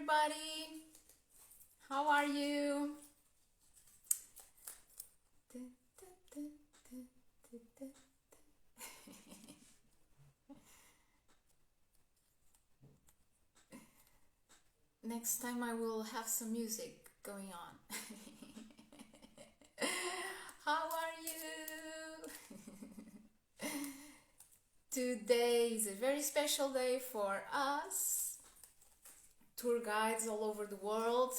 everybody. How are you? Next time I will have some music going on. How are you? Today is a very special day for us, tour guides all over the world.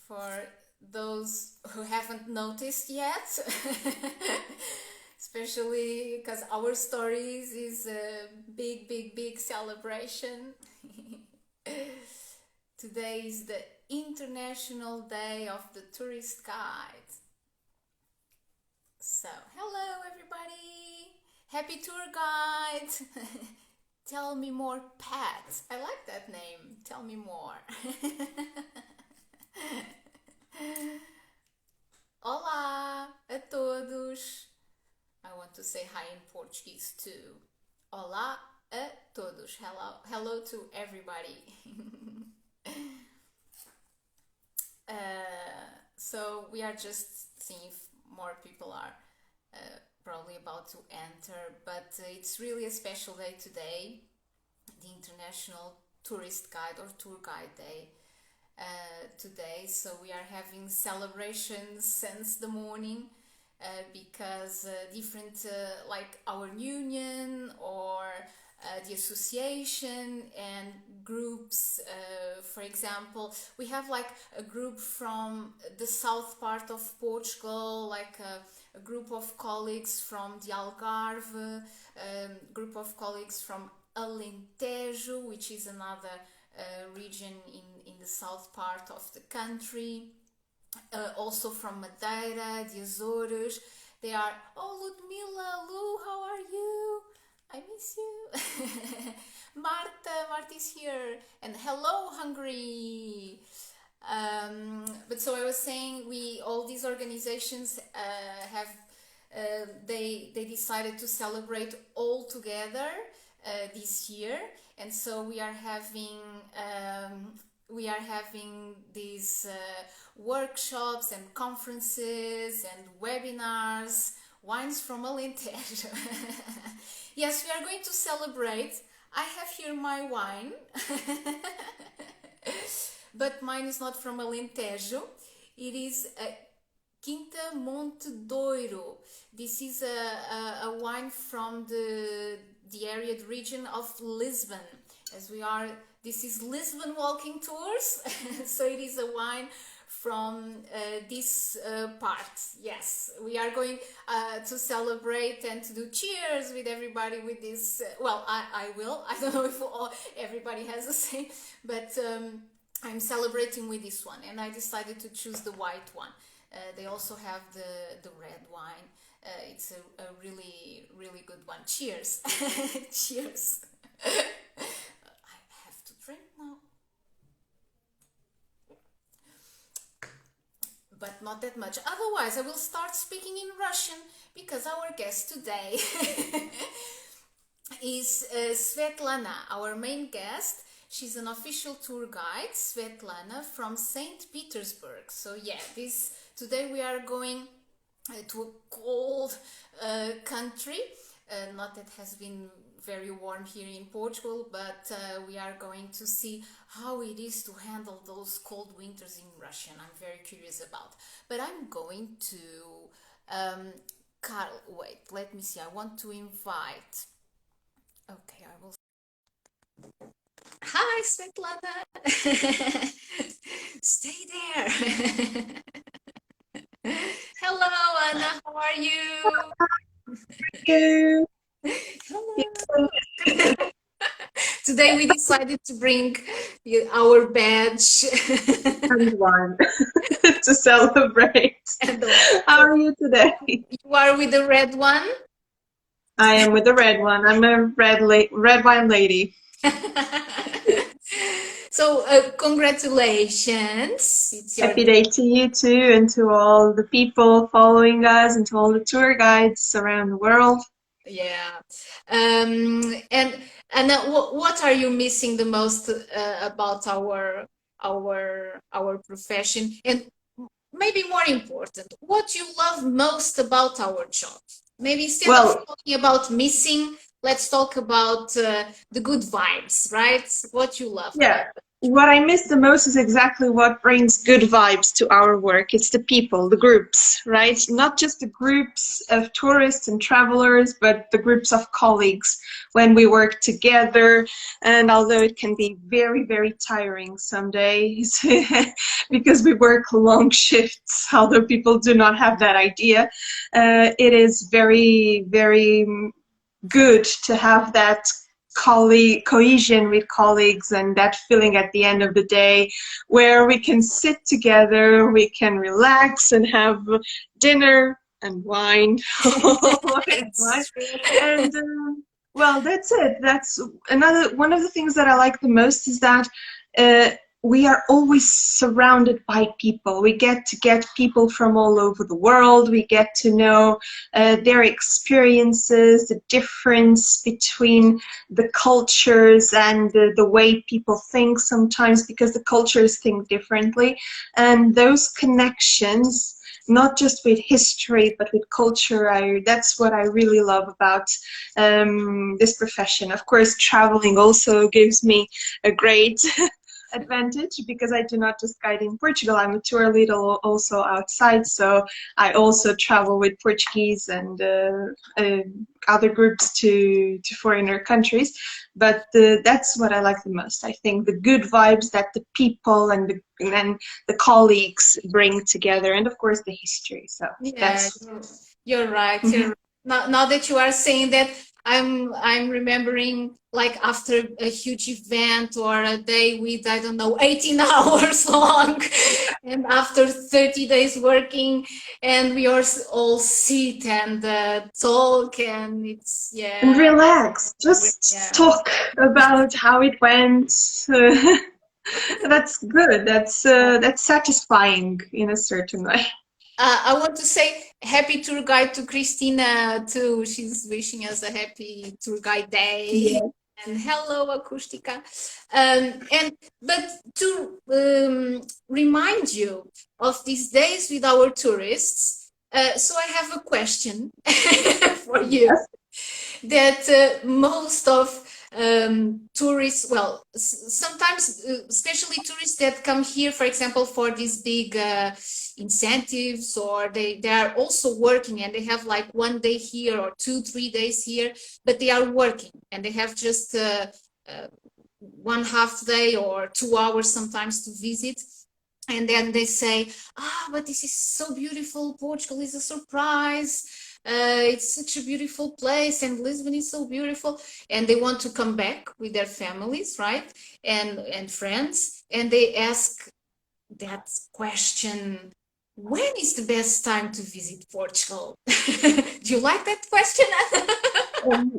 For those who haven't noticed yet, especially because our stories is a big celebration. Today is the International Day of the Tourist Guide. So, hello everybody! Happy tour guide! Tell me more, Pat. I like that name. Tell me more. Olá a todos. I want to say hi in Portuguese too. Olá a todos. Hello to everybody. So we are just seeing if more people are probably about to enter, but it's really a special day today, the International Tourist Guide or Tour Guide Day today. So we are having celebrations since the morning because different like our union or the association and groups, for example, we have like a group from the south part of Portugal, like a group of colleagues from the 𝗟𝗃𝗀𝗆𝗀, group of colleagues from Alentejo, which is another region in the south part of the country, also from Madeira, the Azores. They are, oh, Ludmila, Lu, how are you? I miss you. Marta is here, and hello Hungary. But so I was saying, all these organizations have they decided to celebrate all together this year, and so we are having these workshops and conferences and webinars. Wines from Alentejo. Yes, we are going to celebrate. I have here my wine, but mine is not from Alentejo. It is 𝗃𝗃𝗀𝗃𝗀𝗀. This is a wine from the area, the region of Lisbon. This is Lisbon Walking Tours, so it is a wine from this part. Yes, we are going to celebrate and to do cheers with everybody with this. Well, I will. I don't know if everybody has the same, but I'm celebrating with this one, and I decided to choose the white one. They also have the red wine. It's a really good one. Cheers. Cheers. I have to drink now. But not that much. Otherwise, I will start speaking in Russian because our guest today is Svetlana, our main guest. She's an official tour guide, Svetlana, from St Petersburg. So yeah, today we are going to a cold country. Not that has been very warm here in Portugal, but we are going to see how it is to handle those cold winters in Russia, and I'm very curious about. But I'm going to wait, let me see. I want to invite. Okay, I will. Hi, Svetlana. Stay there. Hello, Anna. How are you? You. Hello. Today we decided to bring our badge And one to celebrate. How are you today? You are with the red one? I am with the red one. I'm a red wine lady. So congratulations. It's your Happy day to you too, and to all the people following us, and to all the tour guides around the world. Yeah. And what are you missing the most about our profession? And maybe more important, what you love most about our job? Maybe instead of Well, talking about missing, let's talk about the good vibes, right? What you love yeah. about it. What I miss the most is exactly what brings good vibes to our work. It's the people, the groups, right? Not just the groups of tourists and travelers, but the groups of colleagues when we work together. And although it can be very, very tiring some days because we work long shifts, although people do not have that idea, it is very, very good to have that colleague cohesion with colleagues and that feeling at the end of the day where we can sit together, we can relax and have dinner and wine. It's And well, that's it. That's another one of the things that I like the most is that we are always surrounded by people. We get to get people from all over the world. We get to know their experiences, the difference between the cultures and the way people think sometimes, because the cultures think differently. And those connections, not just with history, but with culture, that's what I really love about this profession. Of course, traveling also gives me a great advantage because I do not just guide in Portugal. I'm a tour leader also outside, so I also travel with Portuguese and other groups to foreigner countries. But that's what I like the most. I think the good vibes that the people and the colleagues bring together, and of course the history. So yeah, that's you're right. You're now that you are saying that, I'm remembering like after a huge event or a day with, I don't know, 18 hours long, and after 30 days working, and we all sit and talk, and it's, and yeah, relax. Just yeah. talk about how it went. That's good. That's satisfying in a certain way. I want to say happy tour guide to Christina too. She's wishing us a happy tour guide day. Yeah. And hello, Acoustica. And but to remind you of these days with our tourists, so I have a question for you. Yes. That most of tourists, well, sometimes, especially tourists that come here, for example, for these big incentives, or they are also working and they have like 1 day here or 2, 3 days here, but they are working and they have just 1/2 day or 2 hours sometimes to visit. And then they say, but this is so beautiful. Portugal is a surprise. It's such a beautiful place, and Lisbon is so beautiful. And they want to come back with their families, right? And friends. And they ask that question, when is the best time to visit Portugal? Do you like that question?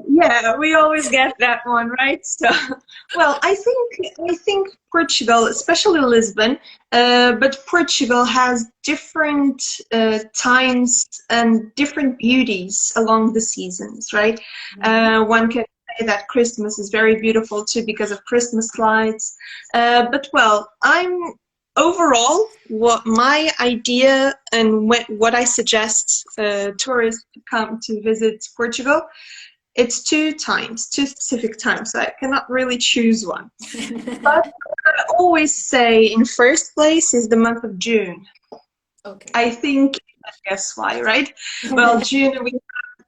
Yeah, we always get that one, right? So, well, I think Portugal, especially Lisbon, but Portugal has different times and different beauties along the seasons, right? One can say that Christmas is very beautiful too because of Christmas lights. But well, overall, what my idea and what I suggest tourists to come to visit Portugal, it's two specific times, so I cannot really choose one. But I always say in first place is the month of June. Okay. I think, guess why, right? Well, June, we have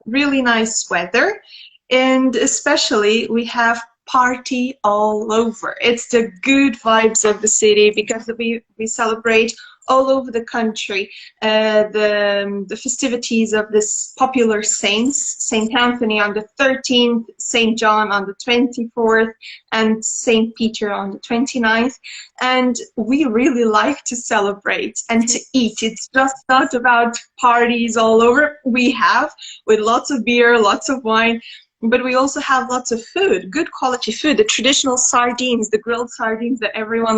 really nice weather, and especially we have party all over. It's the good vibes of the city because we celebrate all over the country the festivities of this popular saints, St. Anthony on the 13th, St. John on the 24th, and St. Peter on the 29th. And we really like to celebrate and to eat. It's just not about parties all over. We have, with lots of beer, lots of wine, but we also have lots of food, good quality food, the traditional sardines, the grilled sardines that everyone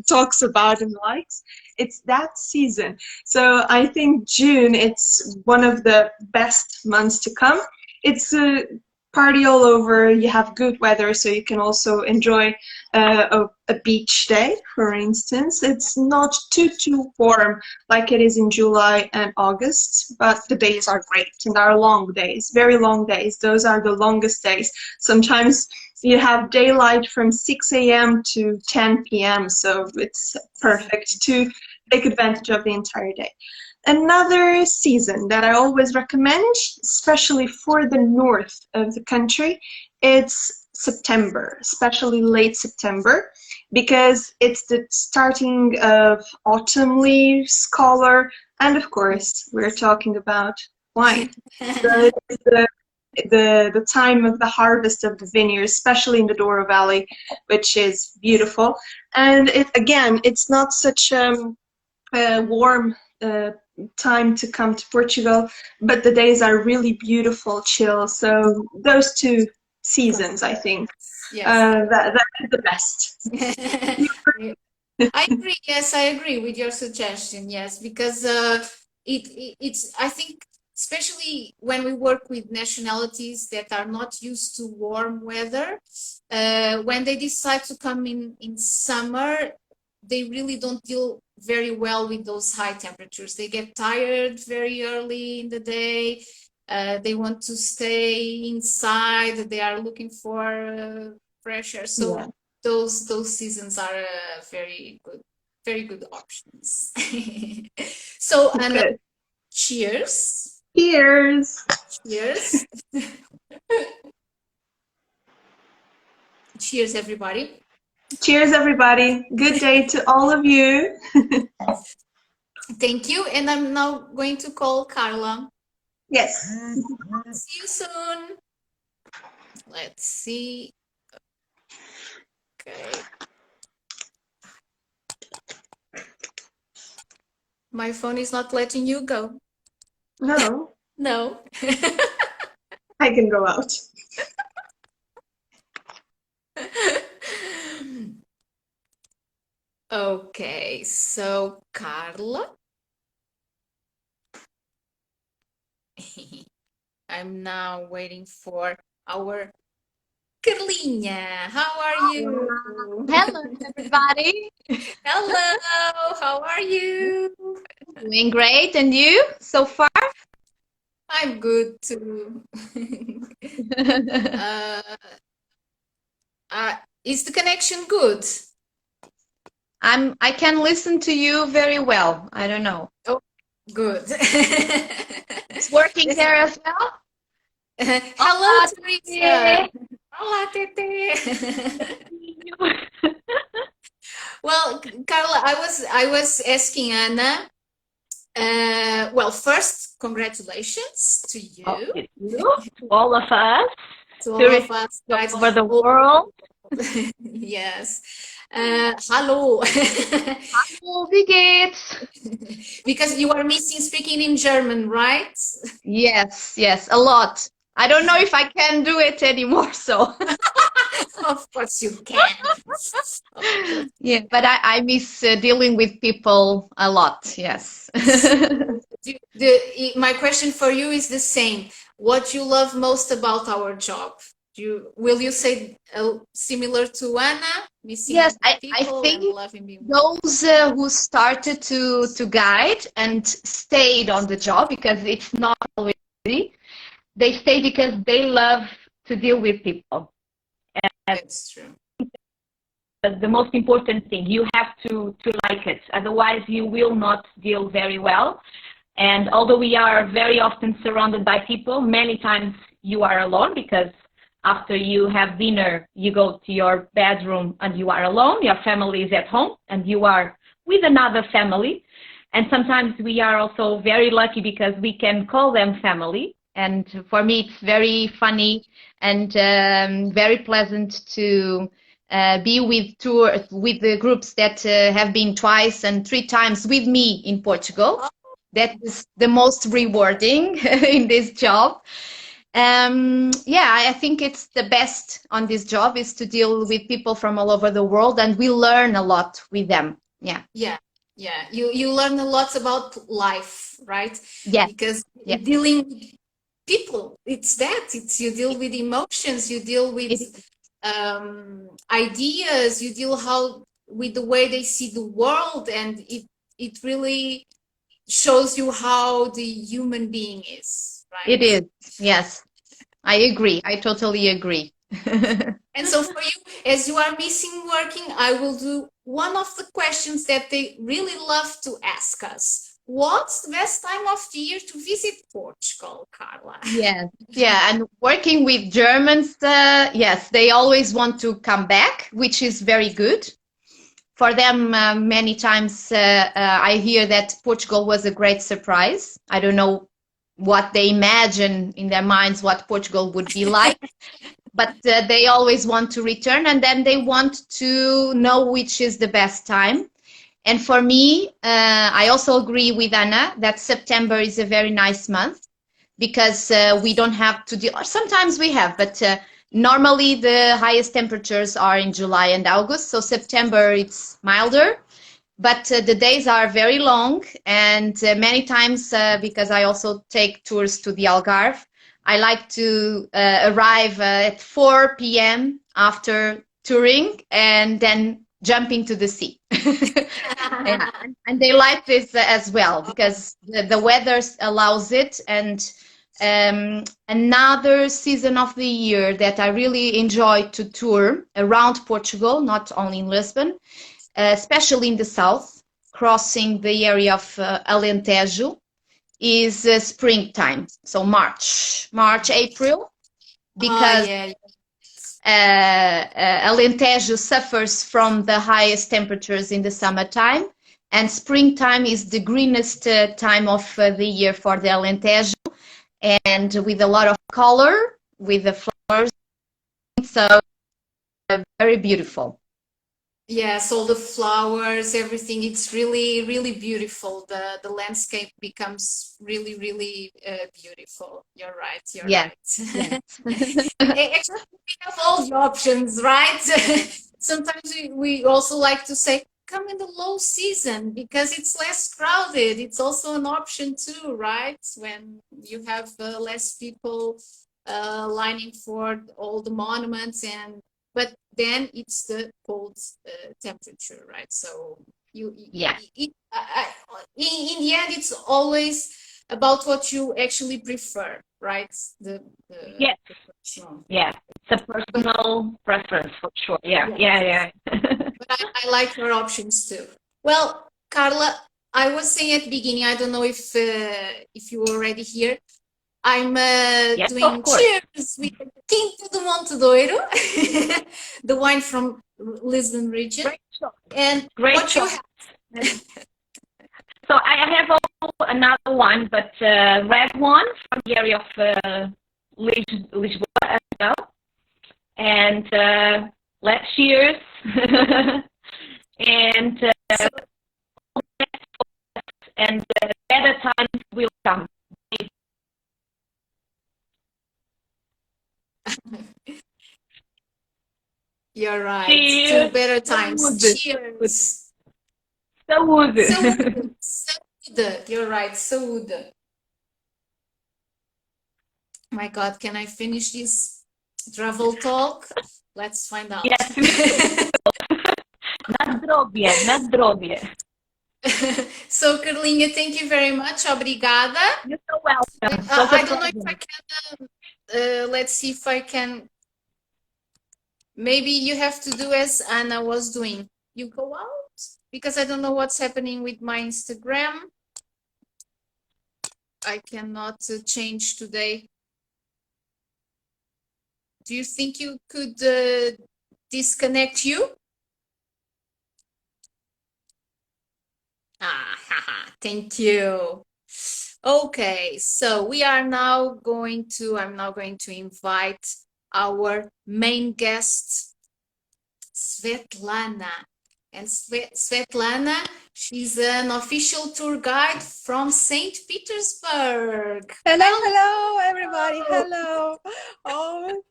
talks about and likes. It's that season. So I think June, it's one of the best months to come. it's a party all over. You have good weather, so you can also enjoy a beach day, for instance. It's not too warm like it is in July and August, but the days are great and are long days, very long days. Those are the longest days. Sometimes you have daylight from 6 a.m. to 10 p.m., so it's perfect to take advantage of the entire day. Another season that I always recommend, especially for the north of the country, it's September, especially late September, because it's the starting of autumn leaves color, and of course, we're talking about wine. So it's the time of the harvest of the vineyards, especially in the Douro Valley, which is beautiful. And it's not such a warm time to come to Portugal, but the days are really beautiful, chill. So those two seasons, I think, that is the best. I agree. Yes, I agree with your suggestion. Yes, because it's I think, especially when we work with nationalities that are not used to warm weather, when they decide to come in summer, they really don't deal very well with those high temperatures. They get tired very early in the day. They want to stay inside. They are looking for fresh air. So those seasons are very good options. So, Anna, cheers. Cheers. Cheers. Cheers, everybody. Cheers, everybody. Good day to all of you. Thank you. And I'm now going to call Carla. Yes. See you soon. Let's see. Okay. My phone is not letting you go. No. No. I can go out. Okay, so Carla. I'm now waiting for our Carlinha. How are you? Hello, everybody. Hello, how are you? Doing great, and you so far? I'm good too. Is the connection good? I can listen to you very well. I don't know. Oh, good. It's working there as well? Hello, Teresa. Hola, Tete. Well, Carla, I was asking Anna. Well, first, congratulations to you. Oh, to all of us. To all of us, guys. Over the world. Yes. Hallo. Hallo, wie geht's? Because you are missing speaking in German, right? Yes, a lot. I don't know if I can do it anymore, so. Of course you can. Yeah, but I miss dealing with people a lot, yes. My question for you is the same. What you love most about our job? Will you say similar to Anna? Yes, I think those who started to guide and stayed on the job, because it's not always easy, they stay because they love to deal with people. And that's true. The most important thing, you have to like it, otherwise you will not deal very well. And although we are very often surrounded by people, many times you are alone, because after you have dinner, you go to your bedroom and you are alone. Your family is at home and you are with another family. And sometimes we are also very lucky because we can call them family. And for me, it's very funny and very pleasant to be with the groups that have been twice and 3 times with me in Portugal. That is the most rewarding in this job. Yeah, I think it's the best on this job is to deal with people from all over the world, and we learn a lot with them. Yeah. You learn a lot about life, right? Yeah. Because dealing people. It's that. It's you deal with emotions, you deal with ideas, you deal with the way they see the world, and it really shows you how the human being is, right? It is, yes. I agree. I totally agree. And so for you, as you are missing working, I will do one of the questions that they really love to ask us. What's the best time of the year to visit Portugal, Carla? Yes, yeah, and working with Germans, yes, they always want to come back, which is very good. For them, many times I hear that Portugal was a great surprise. I don't know what they imagine in their minds what Portugal would be like, but they always want to return, and then they want to know which is the best time. And for me, I also agree with Anna that September is a very nice month because we don't have to deal, or sometimes we have, but normally the highest temperatures are in July and August. So September, it's milder, but the days are very long. And many times, because I also take tours to the Algarve, I like to arrive at 4 p.m. after touring and then jump into the sea. and they like this as well because the weather allows it. And another season of the year that I really enjoy to tour around Portugal, not only in Lisbon, especially in the south, crossing the area of Alentejo, is springtime. So March, April, because Alentejo suffers from the highest temperatures in the summertime, and springtime is the greenest time of the year for the Alentejo, and with a lot of color, with the flowers, so very beautiful. Yes, all the flowers, everything, it's really, really beautiful. The landscape becomes really, really beautiful. You're right, you're right. Yes. Actually, we have all the options, right? Sometimes we also like to say, come in the low season because it's less crowded. It's also an option too, right? When you have less people lining for all the monuments, but then it's the cold temperature, right? So in the end, it's always about what you actually prefer, right? Yes. Yeah, it's a personal preference for sure. Yeah. But I like your options too. Well, Carla, I was saying at the beginning, I don't know if you were already here. I'm doing cheers with Tinto de Montedouro, the wine from Lisbon region. Great shot. And great shot. So I have also another one, but red one from the area of Lisbon as well. And let's cheers. And better times will come. You're right. Cheers. To better times. Cheers. Saúde. Saúde. You're right. Saúde. My God, can I finish this travel talk? Let's find out. Yes. Nadrobie. So, Carlinha, thank you very much. Obrigada. You're so welcome. I don't know if I can, let's see if I can, maybe you have to do as Anna was doing. You go out, because I don't know what's happening with my Instagram. I cannot change today. Do you think you could disconnect you? Thank you. Okay, so we are now going to, I'm now going to invite our main guest, Svetlana. And Svetlana, she's an official tour guide from St. Petersburg. Hello, everybody. Hello. Oh,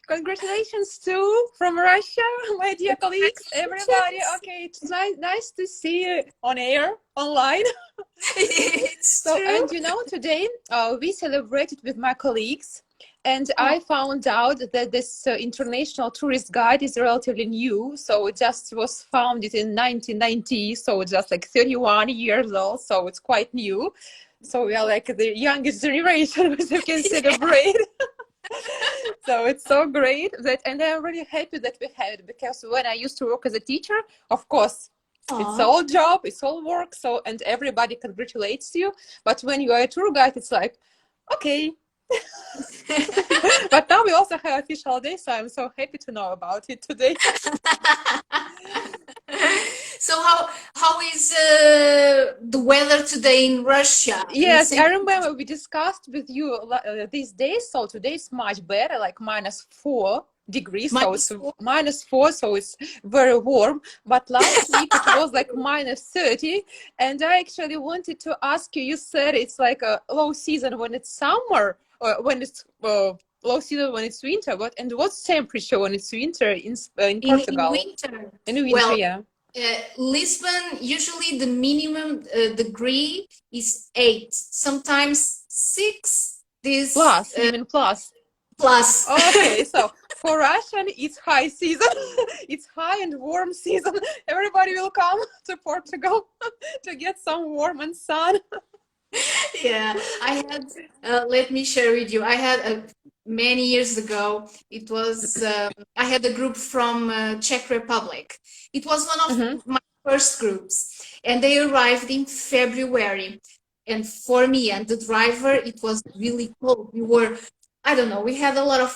Congratulations too from Russia, my dear colleagues, everybody. Okay, it's nice to see you on air, online. It's So, true. and you know, today we celebrated with my colleagues, and I found out that this international tourist guide is relatively new. So it just was founded in 1990, so just like 31 years old. So it's quite new. So we are like the youngest generation, which you can celebrate. So it's so great that, and I'm really happy that we have it, because when I used to work as a teacher, of course, it's all job, it's all work. So, and everybody congratulates you. But when you are a tour guide, it's like, okay. But now we also have official day, so I'm so happy to know about it today. So how is the weather today in Russia? Yes, I remember we discussed with you these days. So today is much better, like -4 degrees. So it's -4, so it's very warm. But last week it was like -30. And I actually wanted to ask you, you said it's like a low season when it's summer, or when it's low season when it's winter. And what's temperature when it's winter in Portugal? In winter. In winter, well, yeah. Lisbon, usually the minimum degree is 8, sometimes 6. This Plus, even plus. Plus. Okay, so for Russian, it's high season. It's high and warm season. Everybody will come to Portugal to get some warm and sun. Yeah, I had, let me share with you. I had many years ago, it was, I had a group from Czech Republic. It was one of my first groups, and they arrived in February. And for me and the driver, it was really cold. We were, I don't know, we had a lot of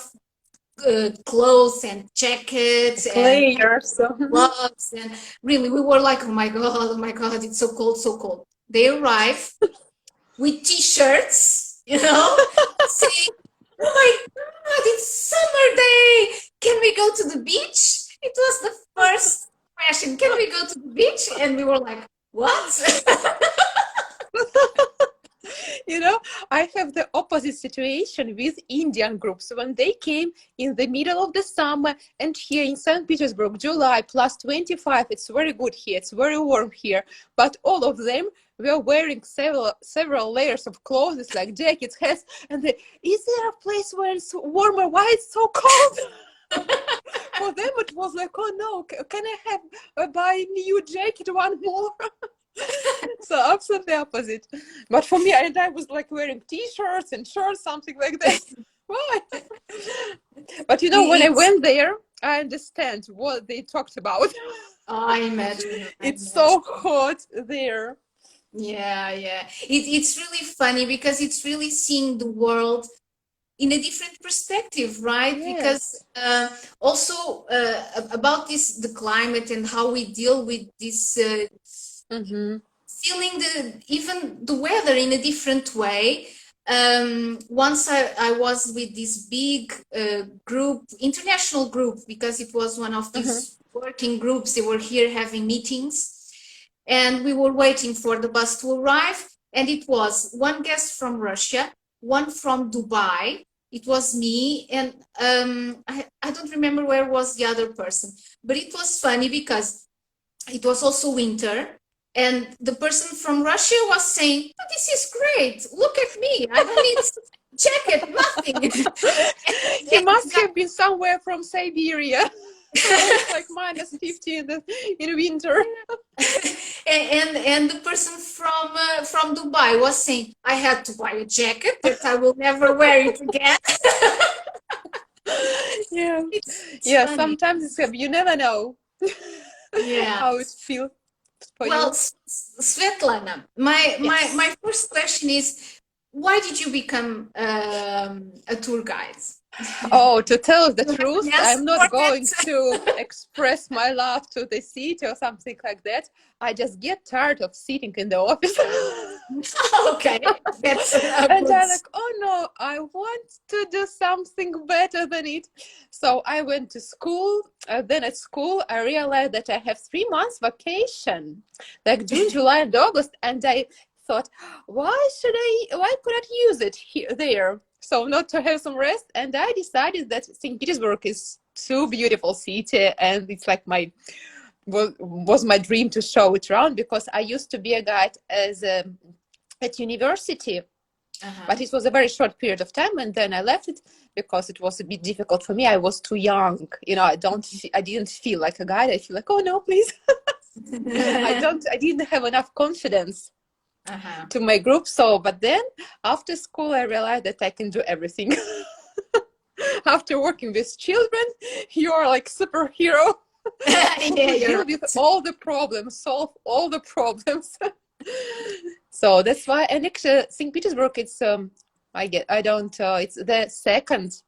clothes and jackets layers and gloves, and really we were like, oh my god, it's so cold, so cold. They arrive with t-shirts, you know, saying, oh my god, it's summer day, can we go to the beach? It was the first question, can we go to the beach? And we were like, what? You know, I have the opposite situation with Indian groups. When they came in the middle of the summer, and here in St. Petersburg, July +25, it's very good here, it's very warm here. But all of them were wearing several layers of clothes, like jackets, hats, and is there a place where it's warmer? Why it's so cold? For them, it was like, oh no, can I have buy a new jacket, one more? So absolutely opposite. But for me, I was like wearing t-shirts and shorts, something like that. Why? But you know, when I went there, I understand what they talked about. I imagine. It's so hot there. Yeah. It's really funny because it's really seeing the world in a different perspective, right? Yes. Because also about the climate and how we deal with this feeling even the weather in a different way. Once I was with this big group, international group, because it was one of these working groups. They were here having meetings, and we were waiting for the bus to arrive, and it was one guest from Russia, one from Dubai. It was me, and I don't remember where was the other person, but it was funny because it was also winter, and the person from Russia was saying, oh, this is great, look at me, I don't need jacket, nothing. He must have been somewhere from Siberia. It's like -50 in winter. And the person from Dubai was saying, I had to buy a jacket that I will never wear it again. Yeah, it's sometimes you never know how it feels for you. Svetlana, my first question is, why did you become a tour guide? Oh, to tell the truth, I'm not going to express my love to the city or something like that. I just get tired of sitting in the office. Okay, that's and I'm like, oh no, I want to do something better than it. So I went to school. Then at school, I realized that I have 3 months vacation, like June, July, and August, and I thought, why could I use it there? so not to have some rest. And I decided that St. Petersburg is too beautiful city, and it's like was my dream to show it around, because I used to be a guide at university. But it was a very short period of time, and then I left it because it was a bit difficult for me. I was too young, you know. I didn't feel like a guide. I feel like, oh no, please. I didn't have enough confidence to my group. So, but then after school, I realized that I can do everything. After working with children, you are like superhero. Deal with all the problems, solve all the problems. So that's why. And actually, St. Petersburg, it's it's the second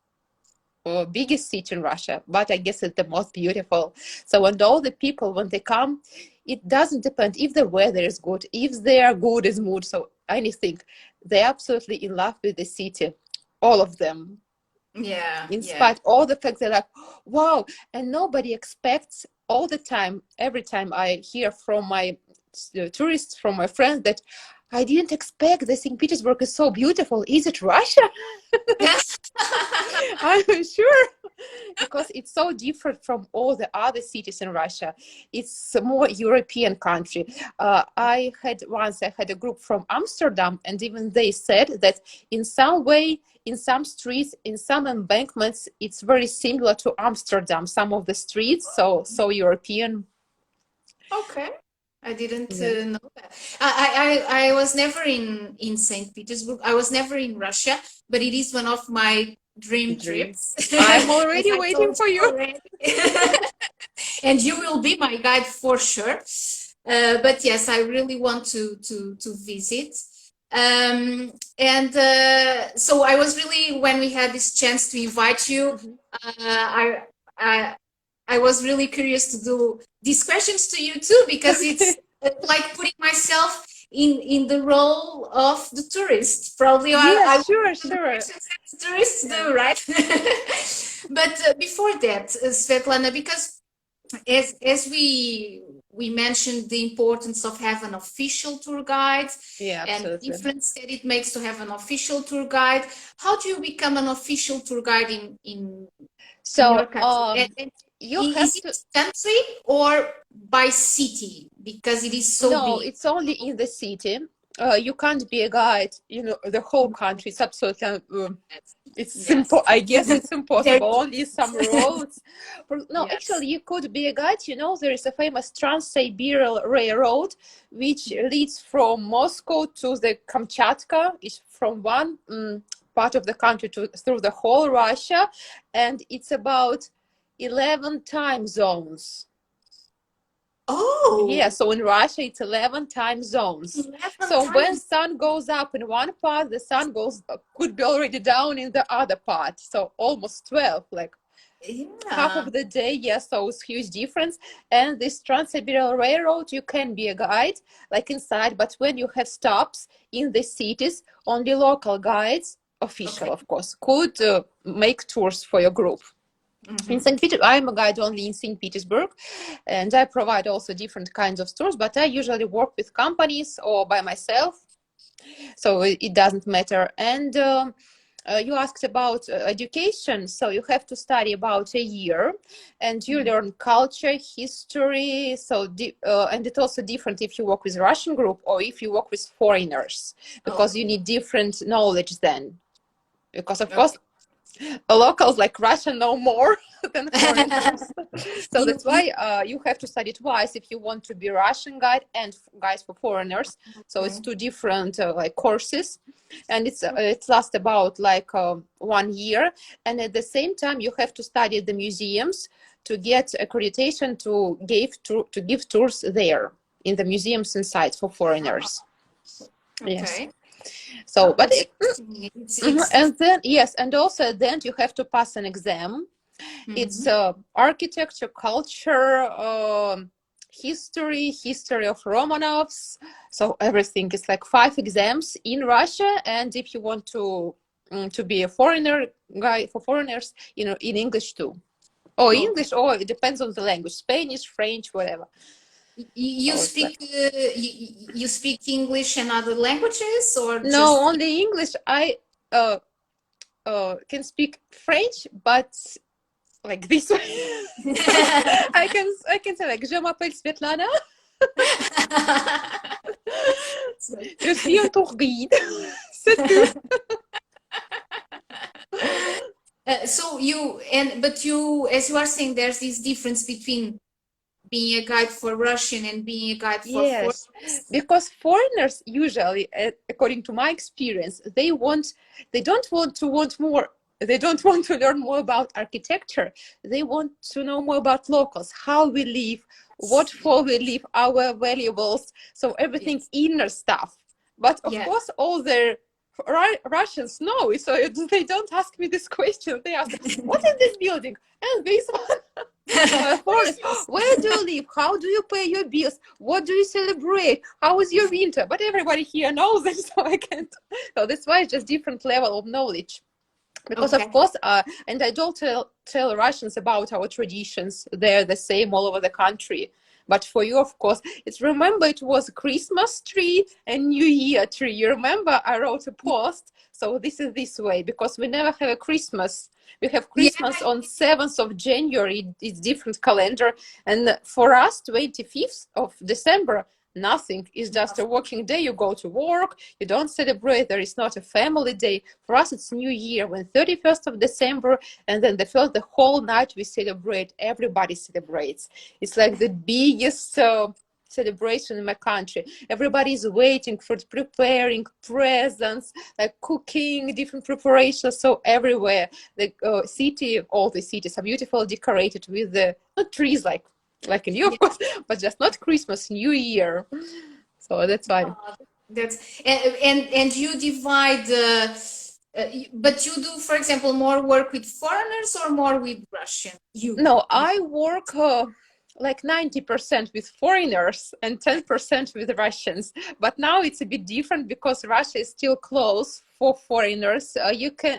biggest city in Russia, but I guess it's the most beautiful. So when all the people, when they come, it doesn't depend if the weather is good, if they are good as mood, so anything, they're absolutely in love with the city, all of them. Yeah. In spite all the fact they're like, wow, and nobody expects all the time. Every time I hear from my tourists, from my friends, that I didn't expect that St. Petersburg is so beautiful. Is it Russia? Yes. I'm sure, because it's so different from all the other cities in Russia. It's a more European country. I had a group from Amsterdam, and even they said that in some way, in some streets, in some embankments, it's very similar to Amsterdam. Some of the streets, so European. Okay. I didn't know that. I was never in St. Petersburg. I was never in Russia, but it is one of my dream trips. I'm already waiting for you. And you will be my guide for sure. But yes, I really want to visit. So I was really, when we had this chance to invite you, I was really curious to do these questions to you too, because it's like putting myself in the role of the tourist. Probably, sure. Tourists do, right? But before that, Svetlana, because as we mentioned the importance of having an official tour guide, and the difference that it makes to have an official tour guide. How do you become an official tour guide in your country? Is it country or by city? Because it is so big. No, it's only in the city. You can't be a guide, you know, the whole country. It's absolutely, I guess it's impossible. Only some roads. Actually, you could be a guide. You know, there is a famous Trans-Siberian Railroad, which leads from Moscow to the Kamchatka. It's from one part of the country through the whole Russia, and it's about 11 time zones. Oh, yeah. So in Russia, it's 11 time zones. When sun goes up in one part, the sun could be already down in the other part. So almost 12, like half of the day. Yes, so it's huge difference. And this Trans-Siberian Railroad, you can be a guide like inside, but when you have stops in the cities, only local guides, official of course, could make tours for your group. In St. Petersburg, I'm a guide only in St. Petersburg, and I provide also different kinds of tours, but I usually work with companies or by myself, so it doesn't matter. And you asked about education, so you have to study about a year, and you learn culture, history, and it's also different if you work with Russian group or if you work with foreigners, because you need different knowledge then, because of course locals like Russia know more than foreigners. So that's why you have to study twice if you want to be Russian guide and guides for foreigners. So it's two different like courses, and it lasts about like 1 year. And at the same time, you have to study at the museums to get accreditation to give tours there in the museums and sites for foreigners. Yes. So, but and then and also at the end you have to pass an exam. It's architecture, culture, history of Romanovs. So everything is like 5 exams in Russia. And if you want to be a foreigner guide for foreigners, you know, in English too, or English, or it depends on the language, Spanish, French, whatever. You speak you speak English and other languages, or no, only English. can speak French, but like this way. I can say like 𝗍𝗶𝘃𝗀𝗆 Svetlana. Je suis un tour guide. C'est tout. But you, as you are saying, there's this difference between being a guide for Russian and being a guide for Yes, foreigners. because foreigners usually, according to my experience, they don't want to learn more about architecture. They want to know more about locals, how we live, what for we live, our valuables, so everything inner stuff. But of course, all the Russians know it, so they don't ask me this question. They ask, what is this building? And this one. Where do you live? How do you pay your bills? What do you celebrate? How is your winter? But everybody here knows it, so I can't. So that's why it's just different level of knowledge. Because of course, and I don't tell Russians about our traditions. They're the same all over the country. But for you, of course, remember it was Christmas tree and New Year tree. You remember I wrote a post. So this is this way, because we never have a Christmas. We have Christmas on 7th of January. It's different calendar. And for us, 25th of December, nothing. It's just a working day. You go to work. You don't celebrate. There is not a family day. For us, it's New Year, when 31st of December, and then the whole night we celebrate. Everybody celebrates. It's like the biggest celebration in my country. Everybody is waiting for preparing presents, like cooking, different preparations. So everywhere, the city, all the cities are beautifully decorated with the not trees like in you, of course, but just not Christmas, New Year. So that's why. And you divide. But you do, for example, more work with foreigners or more with Russian? No, I work like 90% with foreigners and 10% with Russians. But now it's a bit different because Russia is still closed for foreigners.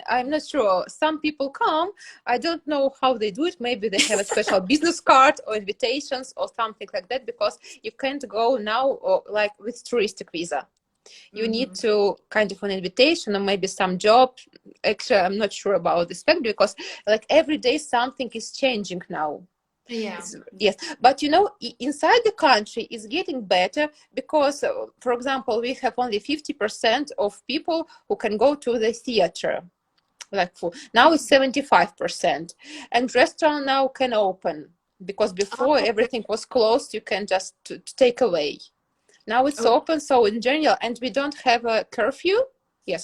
I'm not sure. Some people come. I don't know how they do it. Maybe they have a special business card or invitations or something like that, because you can't go now like with touristic visa. You need to kind of an invitation or maybe some job. Actually, I'm not sure about this fact, because like every day something is changing now. Yes, but inside the country is getting better, because for example, we have only 50% of people who can go to the theater. Now it's 75%, and restaurant now can open, because before everything was closed. You can just take away. Now it's open, so in general, and we don't have a curfew.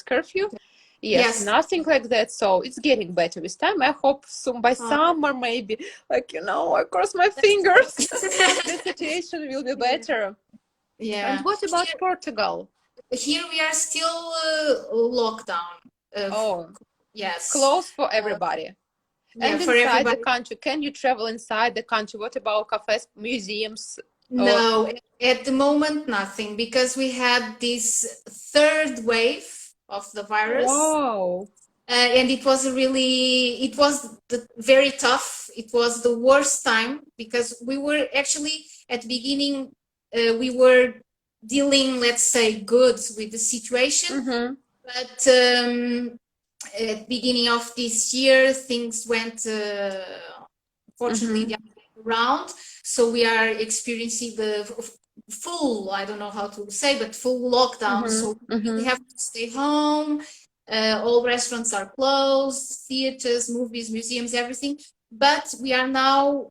Curfew. Yes, nothing like that. So it's getting better with time. I hope soon by summer, maybe, I cross my fingers, the situation will be better. Yeah. And what about Portugal? Here we are still locked down. Yes. Closed for everybody. And inside the country, can you travel inside the country? What about cafes, museums? No, at the moment, nothing, because we had this third wave of the virus. Wow. And it was very tough. It was the worst time, because we were actually at the beginning, we were dealing, let's say, good with the situation. But at the beginning of this year, things went, fortunately, the other way around. So we are experiencing the full, I don't know how to say, but full lockdown. So we have to stay home. All restaurants are closed, theaters, movies, museums, everything. But we are now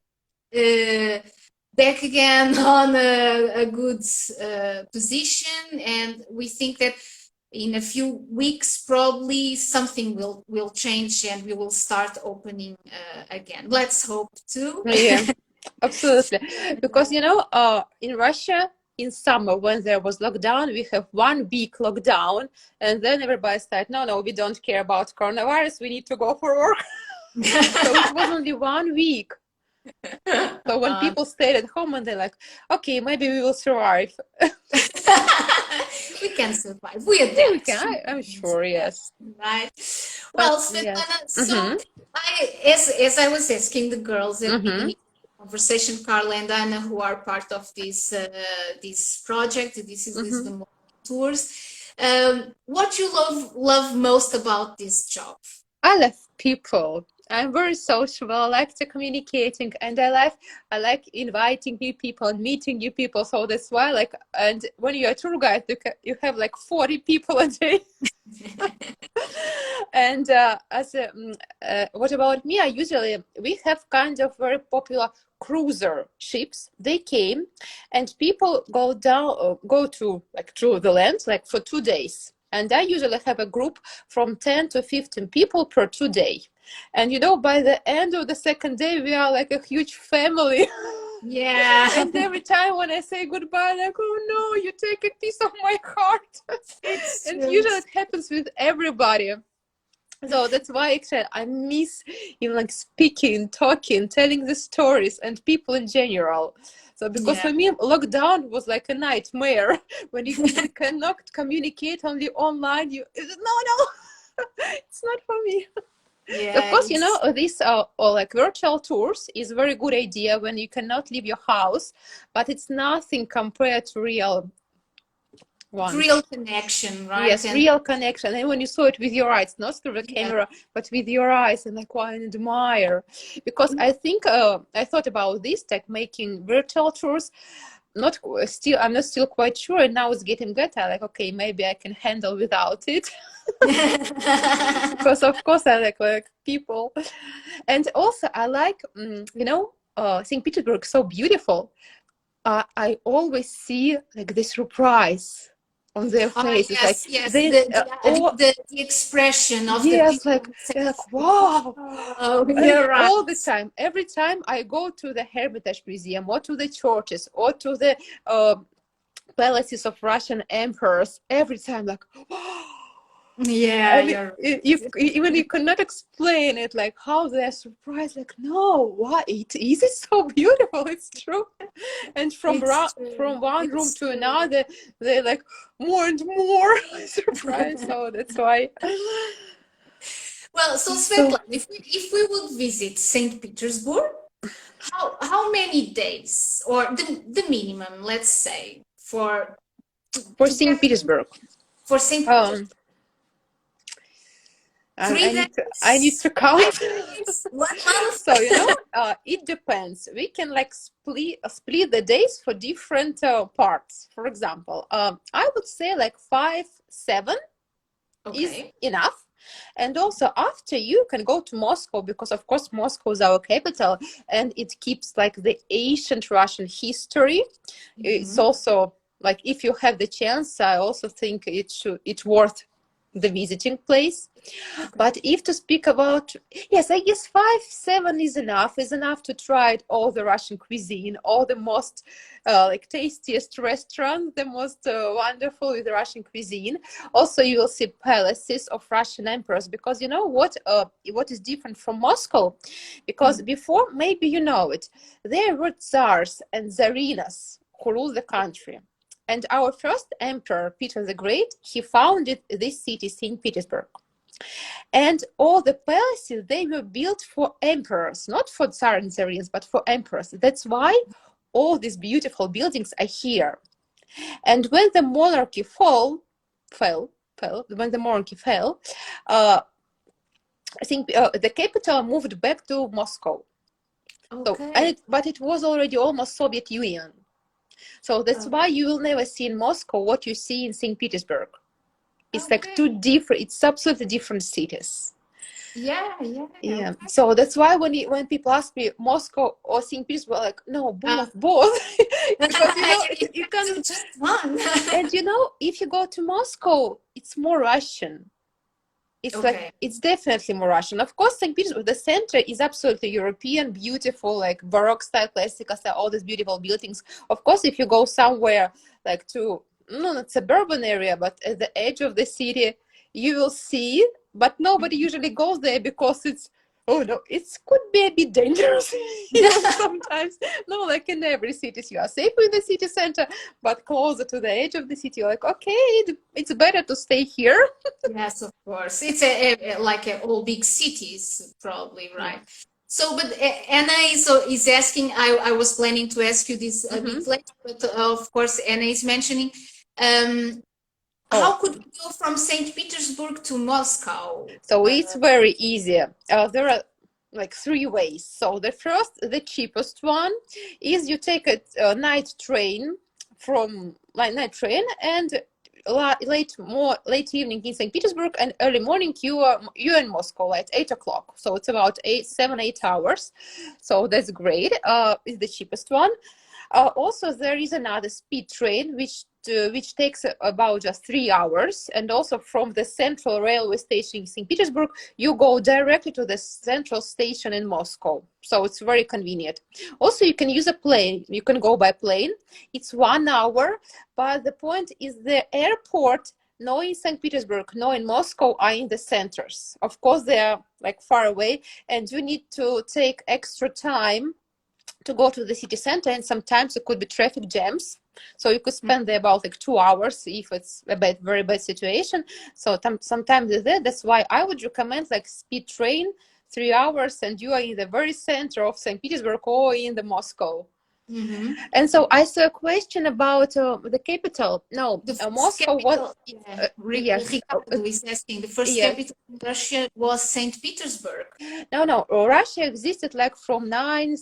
back again on a good position, and we think that in a few weeks, probably something will change and we will start opening again. Let's hope to. Yeah, absolutely. Because, in Russia, in summer, when there was lockdown, we have 1 week lockdown, and then everybody said, no, we don't care about coronavirus, we need to go for work. So it was only 1 week. So when people stayed at home, and they're like, okay, maybe we will survive. We can survive. We adapt. We can, I'm sure, yes. Right. Well, Svetlana, so as I was asking the girls at the beginning of the conversation, Carla and Anna, who are part of this this project, this is Lisbon Walking Tours, what you love most about this job? I love people. I'm very sociable. I like to communicating, and I like inviting new people and meeting new people. So that's why, like, and when you're a tour guide, you have like 40 people a day. And what about me? We have kind of very popular cruiser ships. They came, and people go to like through the land like for 2 days. And I usually have a group from 10 to 15 people per 2 day. And by the end of the second day, we are like a huge family. Yeah. And every time when I say goodbye, like, oh no, you take a piece of my heart. And usually it happens with everybody. So that's why actually I miss even like speaking, talking, telling the stories and people in general. So because for me, lockdown was like a nightmare when you cannot communicate only online. No, it's not for me. Yeah, of course, this or like virtual tours is a very good idea when you cannot leave your house, but it's nothing compared to real one. Real connection, right? Yes, real connection. And when you saw it with your eyes, not through the camera, but with your eyes, and like, I admire. Because I think I thought about this, like making virtual tours. I'm not still quite sure. And now it's getting better. Like, okay, maybe I can handle without it. Because of course I like people. And also I like, St. Petersburg so beautiful. I always see like this surprise on their faces, the expression of the people. Like wow. Right. All the time, every time I go to the Hermitage Museum or to the churches or to the palaces of Russian emperors, every time like even you cannot explain it, like how they're surprised, like, no, why it is so beautiful, it's true. And from one room to another, they're like more and more surprised. So that's why. Well, so Svetlana, if we would visit St. Petersburg, how many days, or the minimum, let's say, for St. Petersburg? For St. Petersburg. I need to count. 1 month. So it depends. We can like split the days for different parts. For example, I would say like 5-7 is enough. And also after you can go to Moscow, because of course Moscow is our capital and it keeps like the ancient Russian history. It's also like, if you have the chance, I also think it's worth the visiting place. But if to speak about, yes, I guess 5-7 is enough to try all the Russian cuisine, all the most like tastiest restaurants, the most wonderful with Russian cuisine. Also you will see palaces of Russian emperors, because what is different from Moscow, because before, maybe you know it, there were tsars and tsarinas who ruled the country. And our first emperor, Peter the Great, he founded this city, St. Petersburg. And all the palaces, they were built for emperors, not for tsar and tsarins, but for emperors. That's why all these beautiful buildings are here. And when the monarchy fell, I think the capital moved back to Moscow. Okay. But it was already almost Soviet Union. So that's why you will never see in Moscow what you see in St. Petersburg. It's like two different, it's absolutely different cities. Yeah. So that's why when people ask me Moscow or St. Petersburg, like, no, both. Because you can't just one. And if you go to Moscow, it's more Russian. It's like, it's definitely more Russian. Of course, St. Petersburg, the center is absolutely European, beautiful, like Baroque style, classical style, all these beautiful buildings. Of course, if you go somewhere like to, not suburban area, but at the edge of the city, you will see, but nobody usually goes there because it could be a bit dangerous sometimes. No, like in every city, you are safe in the city center, but closer to the edge of the city, you're like, okay, it's better to stay here. Yes, of course. It's like all big cities, probably, right? So, but Anna is asking, I was planning to ask you this a bit later, but of course, Anna is mentioning, how could we go from St. Petersburg to Moscow? So it's very easy. There are like 3 ways. So the first, the cheapest one, is you take a night train from night train, and late evening in St. Petersburg, and early morning you're in Moscow at 8 o'clock. So it's about 7-8 hours. So that's great. It's the cheapest one. Also, there is another speed train which takes about just 3 hours, and also from the central railway station in St. Petersburg, you go directly to the central station in Moscow. So it's very convenient. Also, you can use a plane. You can go by plane. It's 1 hour, but the point is the airport, no in St. Petersburg, no in Moscow, are in the centers. Of course, they are like far away, and you need to take extra time to go to the city center, and sometimes it could be traffic jams. So you could spend there about like 2 hours if it's a very bad situation. So sometimes it's there. That's why I would recommend like speed train, 3 hours, and you are in the very center of St. Petersburg or in the Moscow. And so I saw a question about the capital. No, Moscow was. Ricardo is asking. The first capital in Russia was St. Petersburg. No. Russia existed like from 9th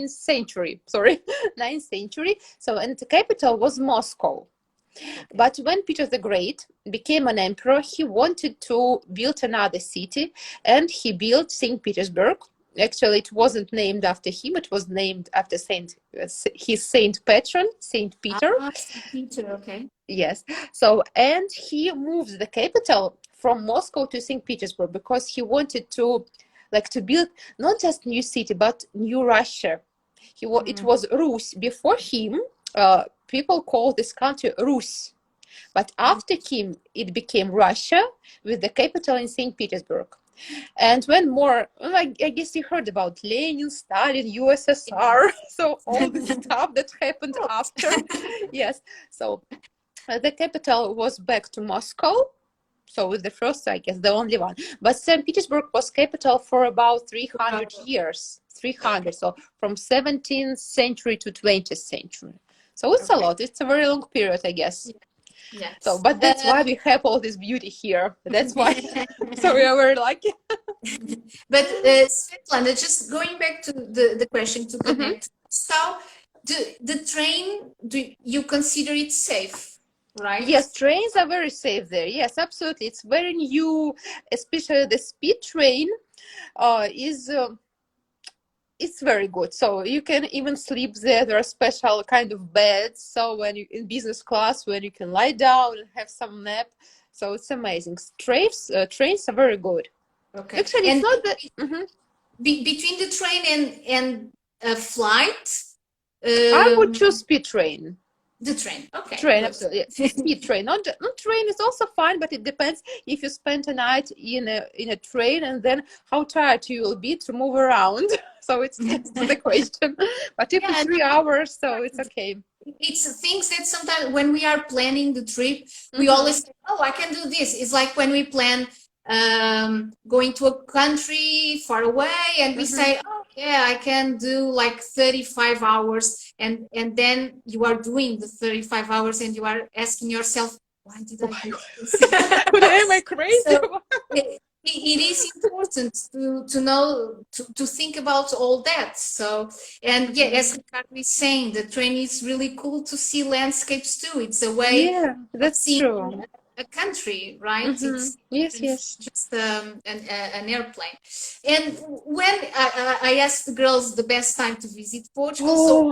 century. Sorry, 9th century. So, and the capital was Moscow. But when Peter the Great became an emperor, he wanted to build another city, and he built St. Petersburg. Actually, it wasn't named after him. It was named after his saint patron, St. Peter. St. Peter, okay. Yes. So, and he moved the capital from Moscow to St. Petersburg because he wanted to build not just new city, but new Russia. It was Rus. Before him, people called this country Rus. But after him, it became Russia with the capital in St. Petersburg. And when more, I guess you heard about Lenin, Stalin, USSR, so all the stuff that happened after. Yes, so the capital was back to Moscow. So with the first, I guess, the only one. But St. Petersburg was capital for about 300 years. 300, so from 17th century to 20th century. So it's a lot. It's a very long period, I guess. Yes. So, but that's why we have all this beauty here. That's why. So we are very lucky. But Svetlana, just going back to the question to connect. So, the train, do you consider it safe, right? Yes, trains are very safe there. Yes, absolutely. It's very new, especially the speed train it's very good. So you can even sleep there. There are special kind of beds. So when you in business class, when you can lie down and have some nap. So it's amazing. Trains are very good. Okay. Actually, and it's not that. Between the train and a flight, I would choose speed train. The train, okay. Train, absolutely. Yeah. Speed train. Not train is also fine, but it depends if you spend a night in a train, and then how tired you will be to move around. So it's the question. But if it's 3 hours, so it's okay. It's things that sometimes when we are planning the trip, we always say, oh, I can do this. It's like when we plan going to a country far away, and we say, oh yeah, I can do like 35 hours, and then you are doing the 35 hours and you are asking yourself, why did I do this? Am I crazy? So, it is important to know, to think about all that. So, and yeah, as Ricardo is saying, the train is really cool to see landscapes too. It's a way that's true. A country, right? It's yes. just an airplane. And when I asked the girls the best time to visit Portugal, so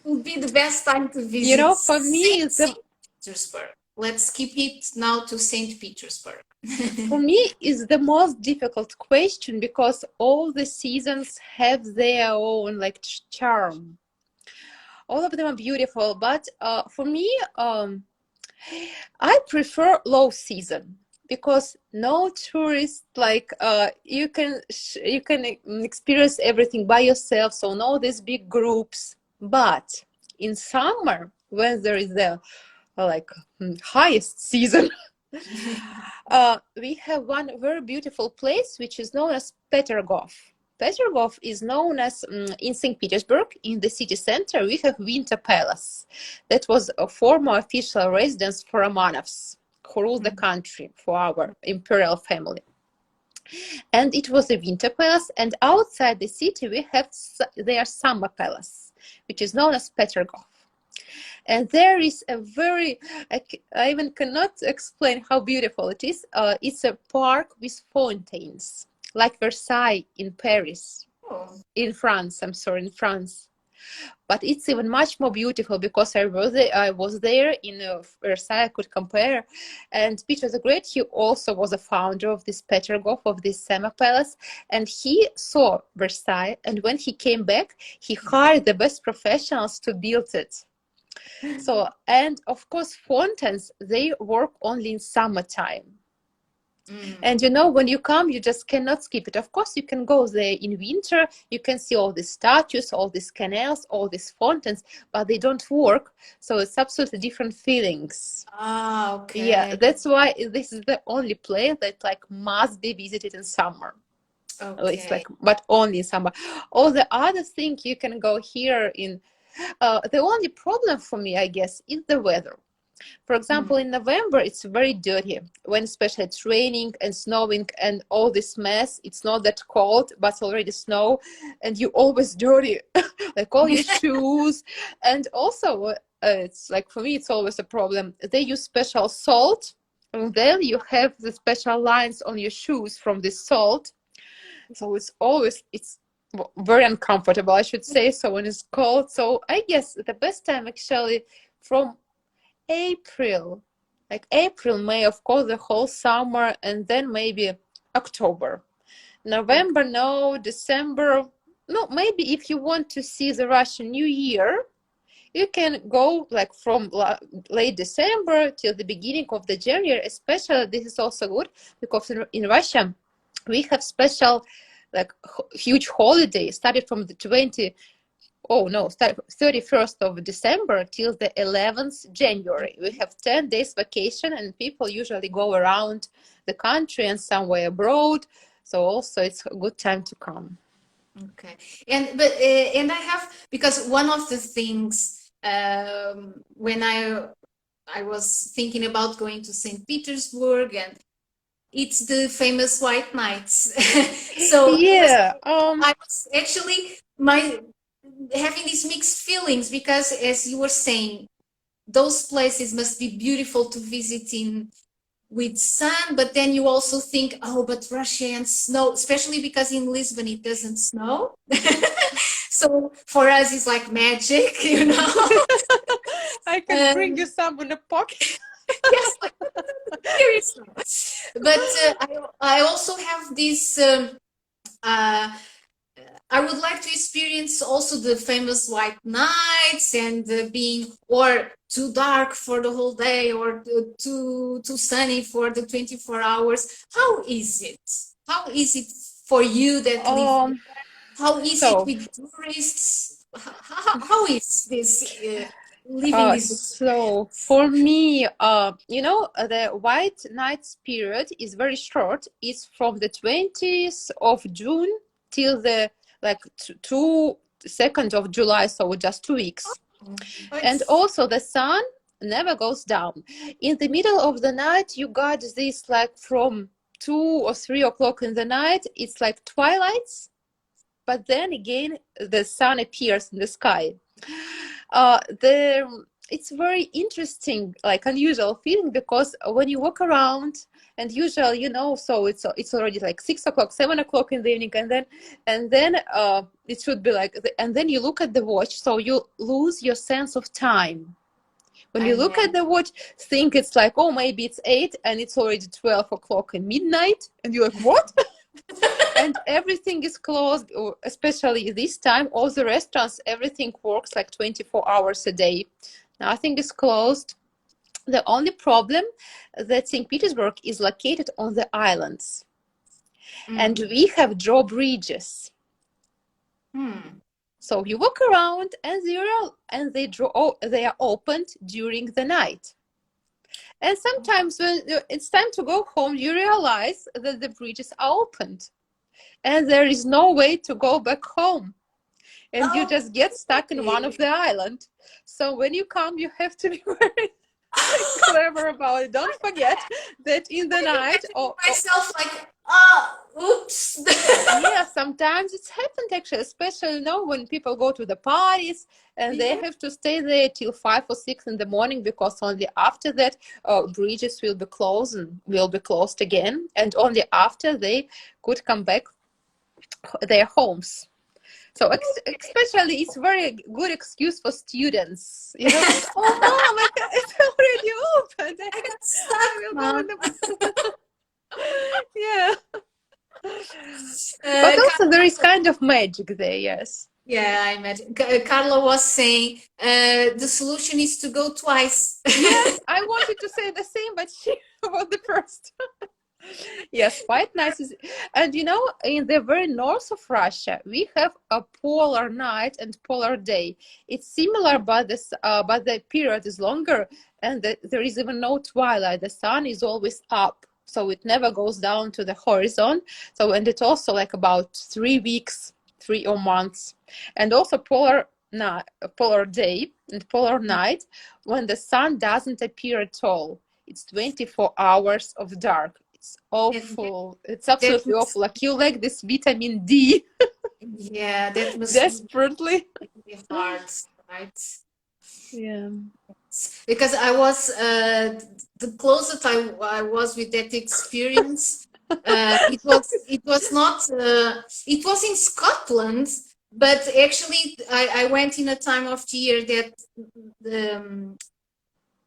when would be the best time to visit? You know, for me, it's St. Petersburg. Let's keep it now to St. Petersburg. For me, it's the most difficult question because all the seasons have their own like charm. All of them are beautiful, but for me, I prefer low season because no tourist, like you can experience everything by yourself, so no these big groups. But in summer, when there is the highest season, we have one very beautiful place which is known as Petergov. Petrograd is known as, in St. Petersburg, in the city center, we have Winter Palace. That was a former official residence for Romanovs, who ruled the country for our imperial family. And it was a Winter Palace, and outside the city we have their Summer Palace, which is known as Petrograd. And there is a very, I even cannot explain how beautiful it is. It's a park with fountains, like Versailles in Paris, in France, I'm sorry, in France. But it's even much more beautiful because I was there in Versailles, I could compare. And Peter the Great, he also was a founder of this Petrograd, of this Summer Palace. And he saw Versailles. And when he came back, he hired the best professionals to build it. So, and of course, fountains, they work only in summertime. And you know, when you come, you just cannot skip it. Of course, you can go there in winter. You can see all these statues, all these canals, all these fountains, but they don't work. So it's absolutely different feelings. Ah, okay. Yeah, that's why this is the only place that like must be visited in summer. Okay. It's like, but only in summer. All the other thing you can go here in. The only problem for me, I guess, is the weather. For example, in November, it's very dirty. When especially it's raining and snowing and all this mess, it's not that cold, but already snow, and you always dirty, like all your shoes. And also, it's like, for me, it's always a problem. They use special salt, and then you have the special lines on your shoes from this salt. So it's always, it's very uncomfortable, I should say, so when it's cold. So I guess the best time actually from April, like April, May, of course, the whole summer, and then maybe October. November, no. December, no. Maybe if you want to see the Russian New Year, you can go like from late December till the beginning of the January. Especially, this is also good because in Russia, we have special, like huge holiday started from the 31st of December till the 11th January. We have 10 days vacation, and people usually go around the country and somewhere abroad. So also it's a good time to come. Okay. And I have, because one of the things when I was thinking about going to St. Petersburg, and it's the famous White Nights. So yeah, I was actually having these mixed feelings, because as you were saying, those places must be beautiful to visit in with sun, but then you also think, oh, but Russia and snow, especially because in Lisbon it doesn't snow. So for us it's like magic, you know. I can bring you some in a pocket. Yes, here is snow. But I also have this I would like to experience also the famous White Nights, and being or too dark for the whole day, or too sunny for the 24 hours. How is it? How is it for you that live there? How is it with tourists? How is this living this? So for me, you know, the White Nights period is very short. It's from the 20th of June till the 2nd of July, so just 2 weeks. And also the sun never goes down. In the middle of the night, you got this like from 2 or 3 o'clock in the night, it's like twilights, but then again the sun appears in the sky. It's very interesting, like unusual feeling, because when you walk around, and usually, you know, so it's already like 6 o'clock, 7 o'clock in the evening, and then it should be like, and then you look at the watch, so you lose your sense of time. When you look at the watch, think it's like, oh, maybe it's 8, and it's already 12 o'clock in midnight, and you're like, what? And everything is closed, especially this time. All the restaurants, everything works like 24 hours a day. Nothing is closed. The only problem that St. Petersburg is located on the islands, and we have drawbridges. So you walk around, and they are opened during the night. And sometimes when it's time to go home, you realize that the bridges are opened. and there is no way to go back home. And you Oh, just get stuck in one really? of the island. So when you come, you have to be very clever about it. Don't forget that in the I'm night, imagining or myself like, ah, oops. yeah, sometimes it's happened actually, especially when people go to the parties and they Yeah. have to stay there till 5 or 6 in the morning, because only after that bridges will be closed and will be closed again, and only after they could come back their homes. So especially it's very good excuse for students, that, oh mom, it's already open. I got I stuck, will go Mom. in the yeah. But Uh, also there is kind of magic there, yes. yeah, I imagine. Carla was saying the solution is to go twice. Yes, I wanted to say the same, but she was the first. Yes, quite nice. And in the very north of Russia, we have a polar night and polar day. It's similar, but the period is longer, and there is even no twilight. The sun is always up, so it never goes down to the horizon. So, and it's also like about 3 weeks, 3 or months, and also polar day and polar night when the sun doesn't appear at all. It's 24 hours of dark. It's awful. It's absolutely awful. Like you lack this vitamin D Yeah, that must desperately. be hard, right? Yeah. Because I was the closest I was with that experience. It was not it was in Scotland, but actually I went in a time of the year that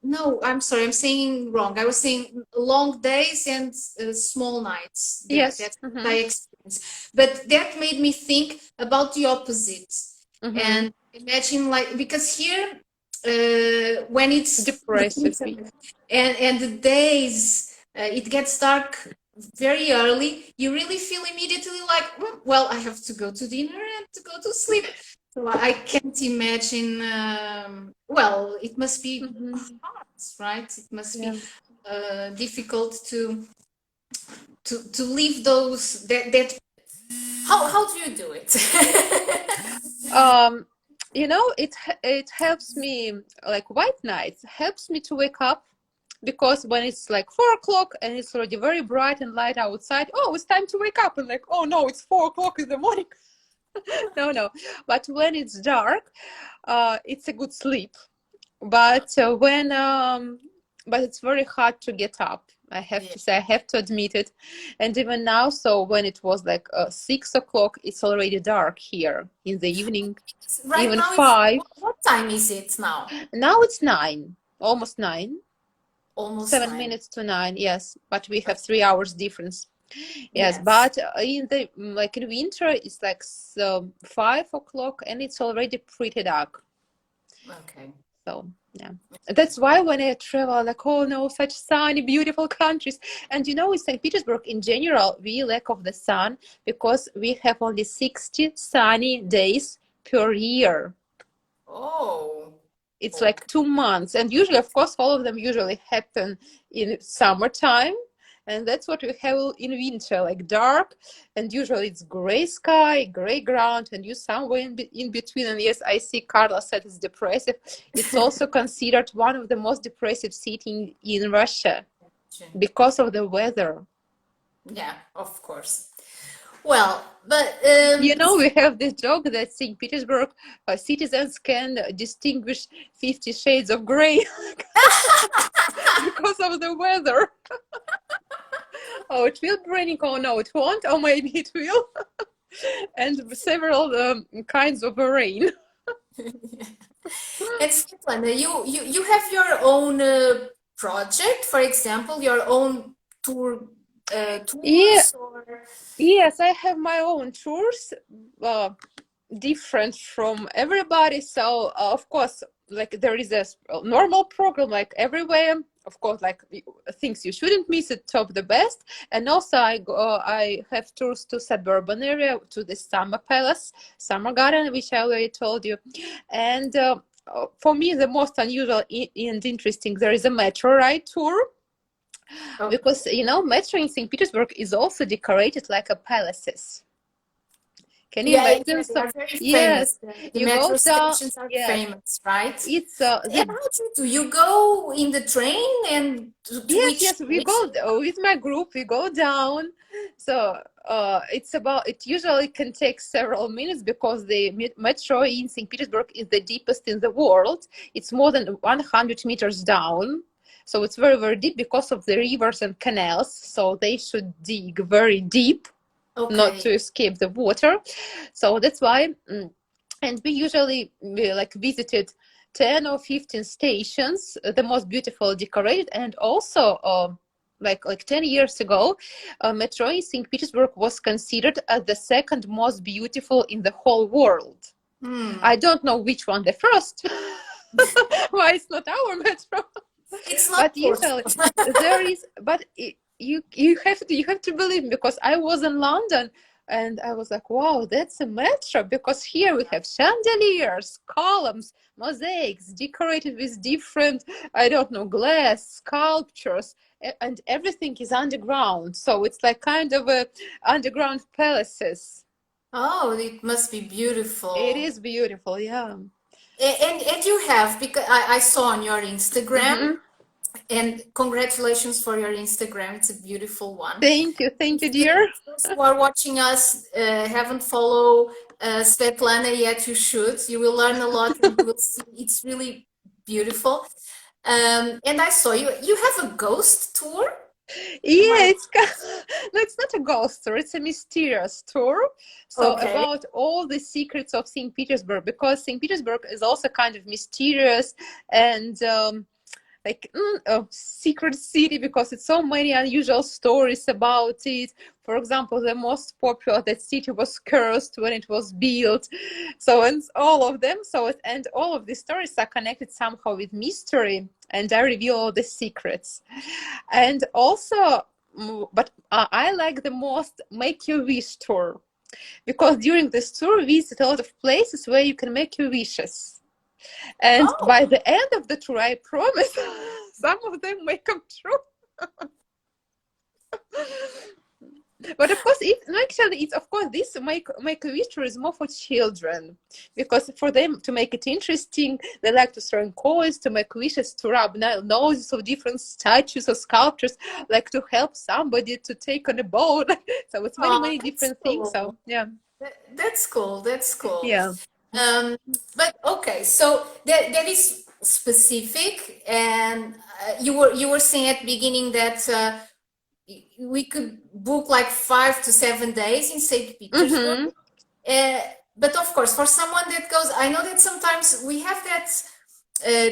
no, I'm sorry, I'm saying wrong. I was saying long days and small nights. Yes. That's what I experienced. But that made me think about the opposite. And imagine, like, because here, when it's Depressive. and the days, it gets dark very early, you really feel immediately like, well, I have to go to dinner and to go to sleep. So I can't imagine. Well, it must be hard, right? It must be difficult to leave those that. How do you do it? It helps me, like white nights helps me to wake up, because when it's like 4 o'clock and it's already very bright and light outside, oh, it's time to wake up, and like, oh no, it's 4 o'clock in the morning. No. But when it's dark, it's a good sleep. But but it's very hard to get up. I have to say, I have to admit it. And even now, so when it was like 6 o'clock, it's already dark here in the evening. Right even now, 5. What time is it now? Now it's 9, almost 9. Almost 7 9. minutes to 9, yes. But we have 3 hours difference. Yes, but in the like in winter, it's like 5 o'clock and it's already pretty dark. Okay. So yeah, that's why when I travel, like, oh no, such sunny, beautiful countries. And in St. Petersburg in general, we lack of the sun because we have only 60 sunny days per year. Oh. It's like 2 months, and usually, of course, all of them usually happen in summertime. And that's what we have in winter, like dark, and usually it's gray sky, gray ground, and you somewhere in between. And yes, I see Carla said it's depressive. It's also considered one of the most depressive cities in Russia because of the weather. Yeah, of course. Well, but we have this joke that St. Petersburg citizens can distinguish 50 shades of gray because of the weather. Oh, it will be raining. Oh no, it won't. Or maybe it will. And several kinds of rain. And Svetlana, you have your own project, for example, your own tours. Yes, I have my own tours, different from everybody. So of course, like there is a normal program like everywhere. Of course, like things you shouldn't miss at 𝗨𝗶𝘀. And also I have tours to suburban area, to the summer palace, summer garden, which I already told you. And for me, the most unusual and interesting, there is a metro ride tour. Okay. Because, you know, metro in St. Petersburg is also decorated like a palaces. Can you Yeah, imagine? yeah, they So, are very yes, famous. The you go metro down, stations are yeah, famous, right? it's And the how do you do? You go in the train and to yes, which yes, we station? go with my group, we go down. So it usually can take several minutes because the metro in St. Petersburg is the deepest in the world. It's more than 100 meters down. So it's very, very deep because of the rivers and canals. So they should dig very deep not to Okay. escape the water. So that's why, and we usually like visited 10 or 15 stations, the most beautiful decorated, and also like 10 years ago, metro in St. Petersburg was considered as the second most beautiful in the whole world. Hmm. I don't know which one the first. Why it's not our metro? It's not But usually Portugal. there is, but you have to believe me, because I was in London and I was like, wow, that's a metro, because here we have chandeliers, columns, mosaics decorated with different, I don't know, glass sculptures, and everything is underground, so it's like kind of a underground palaces. Oh, it must be It beautiful. is beautiful, yeah. And you have, because I saw on your Instagram, Hmm. and congratulations for your Instagram. It's a beautiful one. Thank you, If dear. those who are watching us haven't followed Svetlana yet, you should. You will learn a lot and you will see it's really beautiful. And I saw you have a ghost tour. Am Yeah, I no, it's not a ghost tour, it's a mysterious tour. So okay? about all the secrets of St. Petersburg, because St. Petersburg is also kind of mysterious and like a secret city, because it's so many unusual stories about it. For example, the most popular, that city was cursed when it was built. So, and all of them, and all of these stories are connected somehow with mystery, and I reveal all the secrets. And also, but I like the most make your wish tour, because during this tour we visit a lot of places where you can make your wishes, and Oh, by the end of the tour, I promise some of them may come true. But of course, actually, it's of course this make a wish tour is more for children, because for them to make it interesting, they like to throw in coins, to make wishes, to rub noses of different statues or sculptures, like to help somebody to take on a boat. So it's many that's different things. So cool. yeah, That's cool. That's cool. yeah. Um, but okay, so that is specific, and you were saying at the beginning that we could book like 5 to 7 days in St. Petersburg. Mm-hmm. Uh, but of course, for someone that goes, I know that sometimes we have that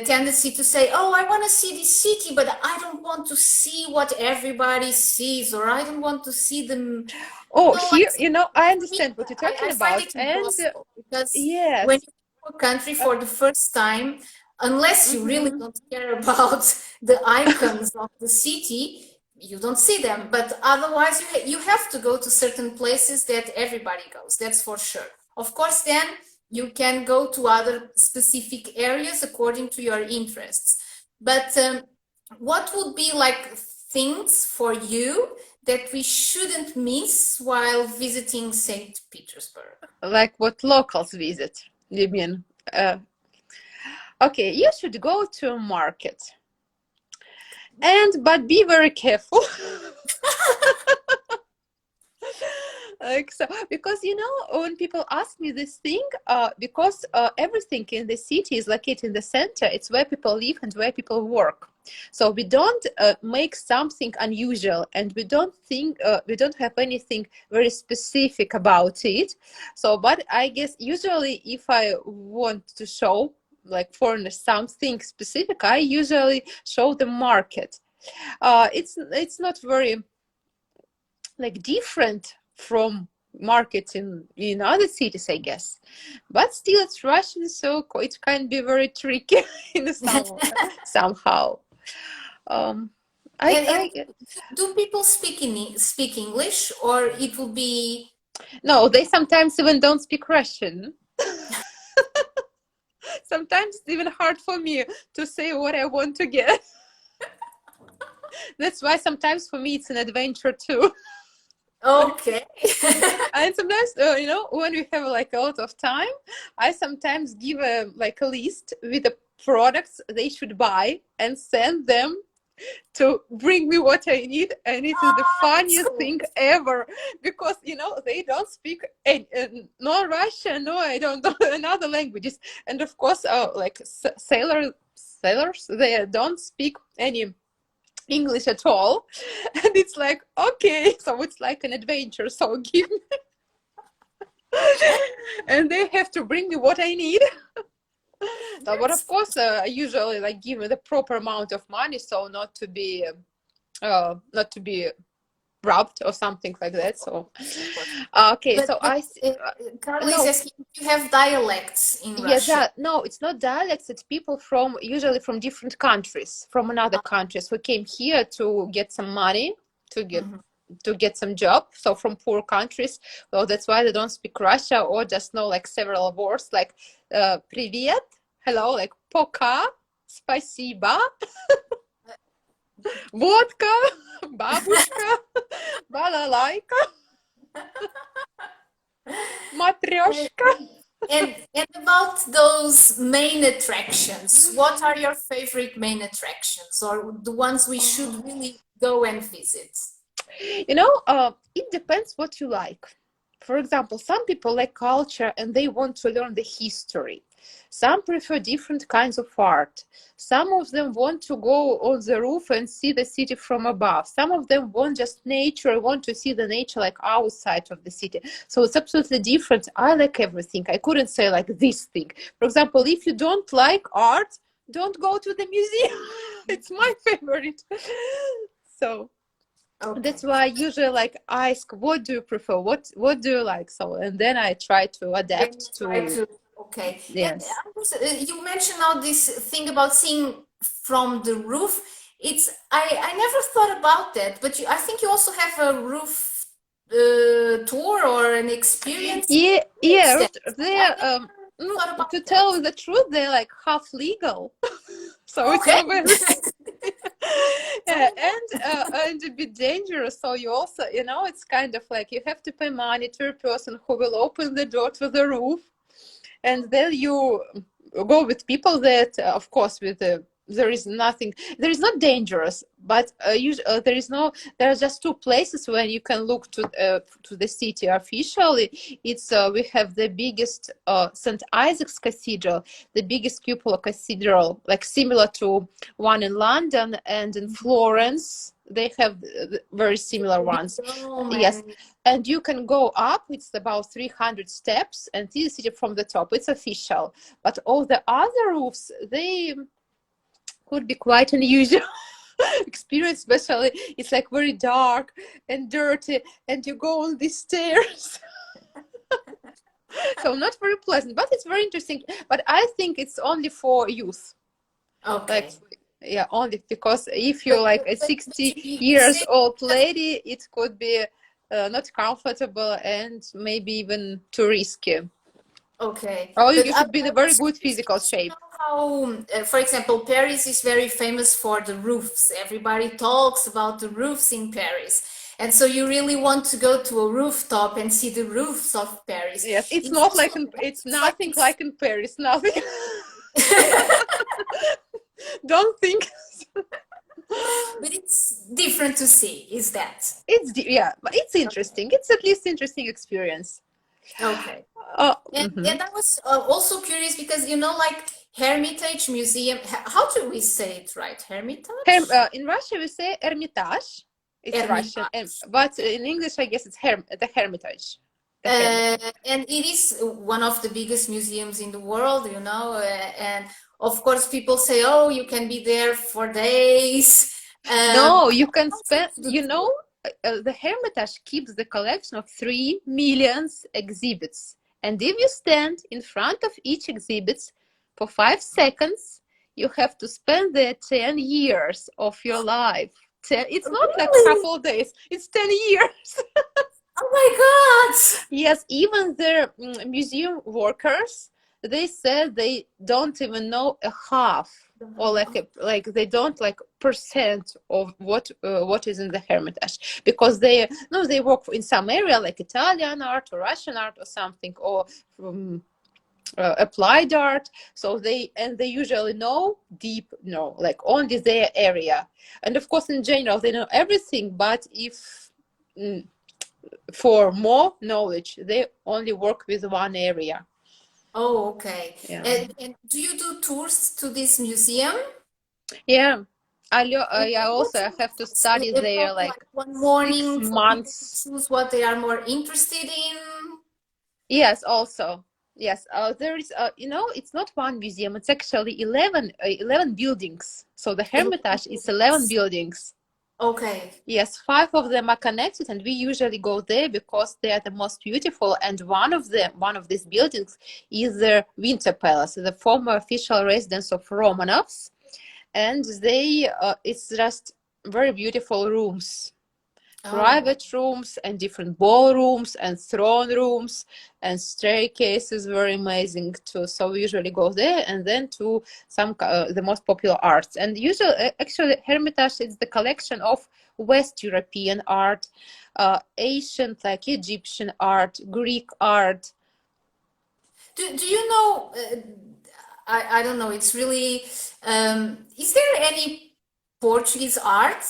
tendency to say, "Oh, I want to see this city, but I don't want to see what everybody sees, or I don't want to see them." Oh, Like here, I for me, understand what you're talking I find about, it and impossible because when yes. you go to a country Uh, for the first time, unless you really mhm. don't care about the icons of the city, you don't see them. But otherwise, you have to go to certain places that everybody goes. That's for sure. Of course, then you can go to other specific areas according to your interests. But what would be like things for you that we shouldn't miss while visiting St. Petersburg? Like what locals visit, you mean? Okay, you should go to a market, but be very careful. Like, so, because when people ask me this thing, because everything in the city is located in the center, it's where people live and where people work. So we don't make something unusual, and we don't have anything very specific about it. So, but I guess usually if I want to show like foreigners something specific, I usually show the market. It's not very like different from markets in other cities, I guess, but still it's Russian, so it can be very tricky in somehow. um And I do people speak English, or it will be No, they sometimes even don't speak Russian. Sometimes it's even hard for me to say what I want to get. That's why sometimes for me it's an adventure too. Okay. And sometimes, you know, when we have like a lot of time, I sometimes give a list with the products they should buy and send them to bring me what I need, and it is the funniest thing ever, because you know they don't speak no Russian, no, I don't know another languages, and of course like sailors they don't speak any English at all, and it's like, okay, so it's like an adventure, so give me and they have to bring me what I need. So, but of course, I usually like give the proper amount of money, so not to be robbed or something like that. So, okay, But, so Carla no. is asking if you have dialects in Yeah, Russia. no, it's not dialects. It's people from usually from different countries, from another countries who came here to get some money, to get some job. So from poor countries. Well, that's why they don't speak Russia or just know like several words like "привет," hello, like "пока," "спасибо," "vodka," "бабушка," "балалайка," "матрёшка." And about those main attractions, what are your favorite main attractions, or the ones we should really go and visit? You know, it depends what you like. For example, some people like culture and they want to learn the history. Some prefer different kinds of art. Some of them want to go on the roof and see the city from above. Some of them want just nature, want to see the nature like outside of the city. So it's absolutely different. I like everything. I couldn't say like this thing. For example, if you don't like art, don't go to the museum. It's my favorite. So Okay. that's why I usually like ask, what do you prefer? What do you like? So, and then I try to adapt to. Okay. Yes. And you mentioned now this thing about seeing from the roof. I never thought about that, but I think you also have a roof tour or an experience. Yeah, they're Thought to about tell the truth, they're like half legal, so it's Okay. not very yeah, and a bit dangerous. So you also, you know, it's kind of like you have to pay money to a person who will open the door to the roof, and then you go with people that, of course, with there is nothing, there is not dangerous, but there are just two places where you can look to the city officially. It's we have the biggest St Isaac's Cathedral, the biggest cupola cathedral, like similar to one in London, and in Florence they have very similar ones. Yes, and you can go up. It's about 300 steps and see the city from the top. It's official, but all the other roofs, they could be quite unusual experience, especially it's like very dark and dirty and you go on these stairs. So not very pleasant, but it's very interesting. But I think it's only for youth. Okay. Like, yeah, only because if you're like a 60 years old lady, it could be not comfortable and maybe even too risky. Okay. Or you should be in a very good physical shape. How, for example, Paris is very famous for the roofs. Everybody talks about the roofs in Paris. And so you really want to go to a rooftop and see the roofs of Paris. Yes, it's not like it's nothing like in Paris, nothing. Don't think. But it's different to see, is that? Yeah, but it's interesting. It's at least interesting experience. Okay. And I was also curious because, you know, like Hermitage Museum, how do we say it right? Hermitage? In Russia, we say Hermitage. It's Hermitage. Russian, but in English, I guess it's the Hermitage. And it is one of the biggest museums in the world, you know, and of course people say, oh, you can be there for days. No, you can spend, you know, the Hermitage keeps the collection of 3 million exhibits. And if you stand in front of each exhibit for 5 seconds, you have to spend there 10 years of your life. It's not like a couple of days, it's 10 years. Oh my God! Yes, even the museum workers, they said they don't even know a half, or like they don't like percent of what is in the Hermitage, because they work in some area like Italian art or Russian art or something, or applied art. So they usually know like only their area, and of course in general they know everything, but if for more knowledge they only work with one area. Oh, okay. Yeah. And do you do tours to this museum? Yeah. I also have to study there like 1 morning 6 for people to months. choose what they are more interested in. Yes, also. Yes, there is, it's not one museum. It's actually 11 buildings. So the Hermitage is 11 buildings. Okay. Yes, 5 of them are connected, and we usually go there because they are the most beautiful. And one of these buildings is the Winter Palace, the former official residence of Romanovs. And it's just very beautiful rooms. Private rooms and different ballrooms and throne rooms and staircases, very amazing too. So we usually go there, and then to some the most popular arts. And usually, actually, Hermitage is the collection of West European art, ancient like Egyptian art, Greek art. Do you know? I don't know. It's really. Is there any Portuguese art?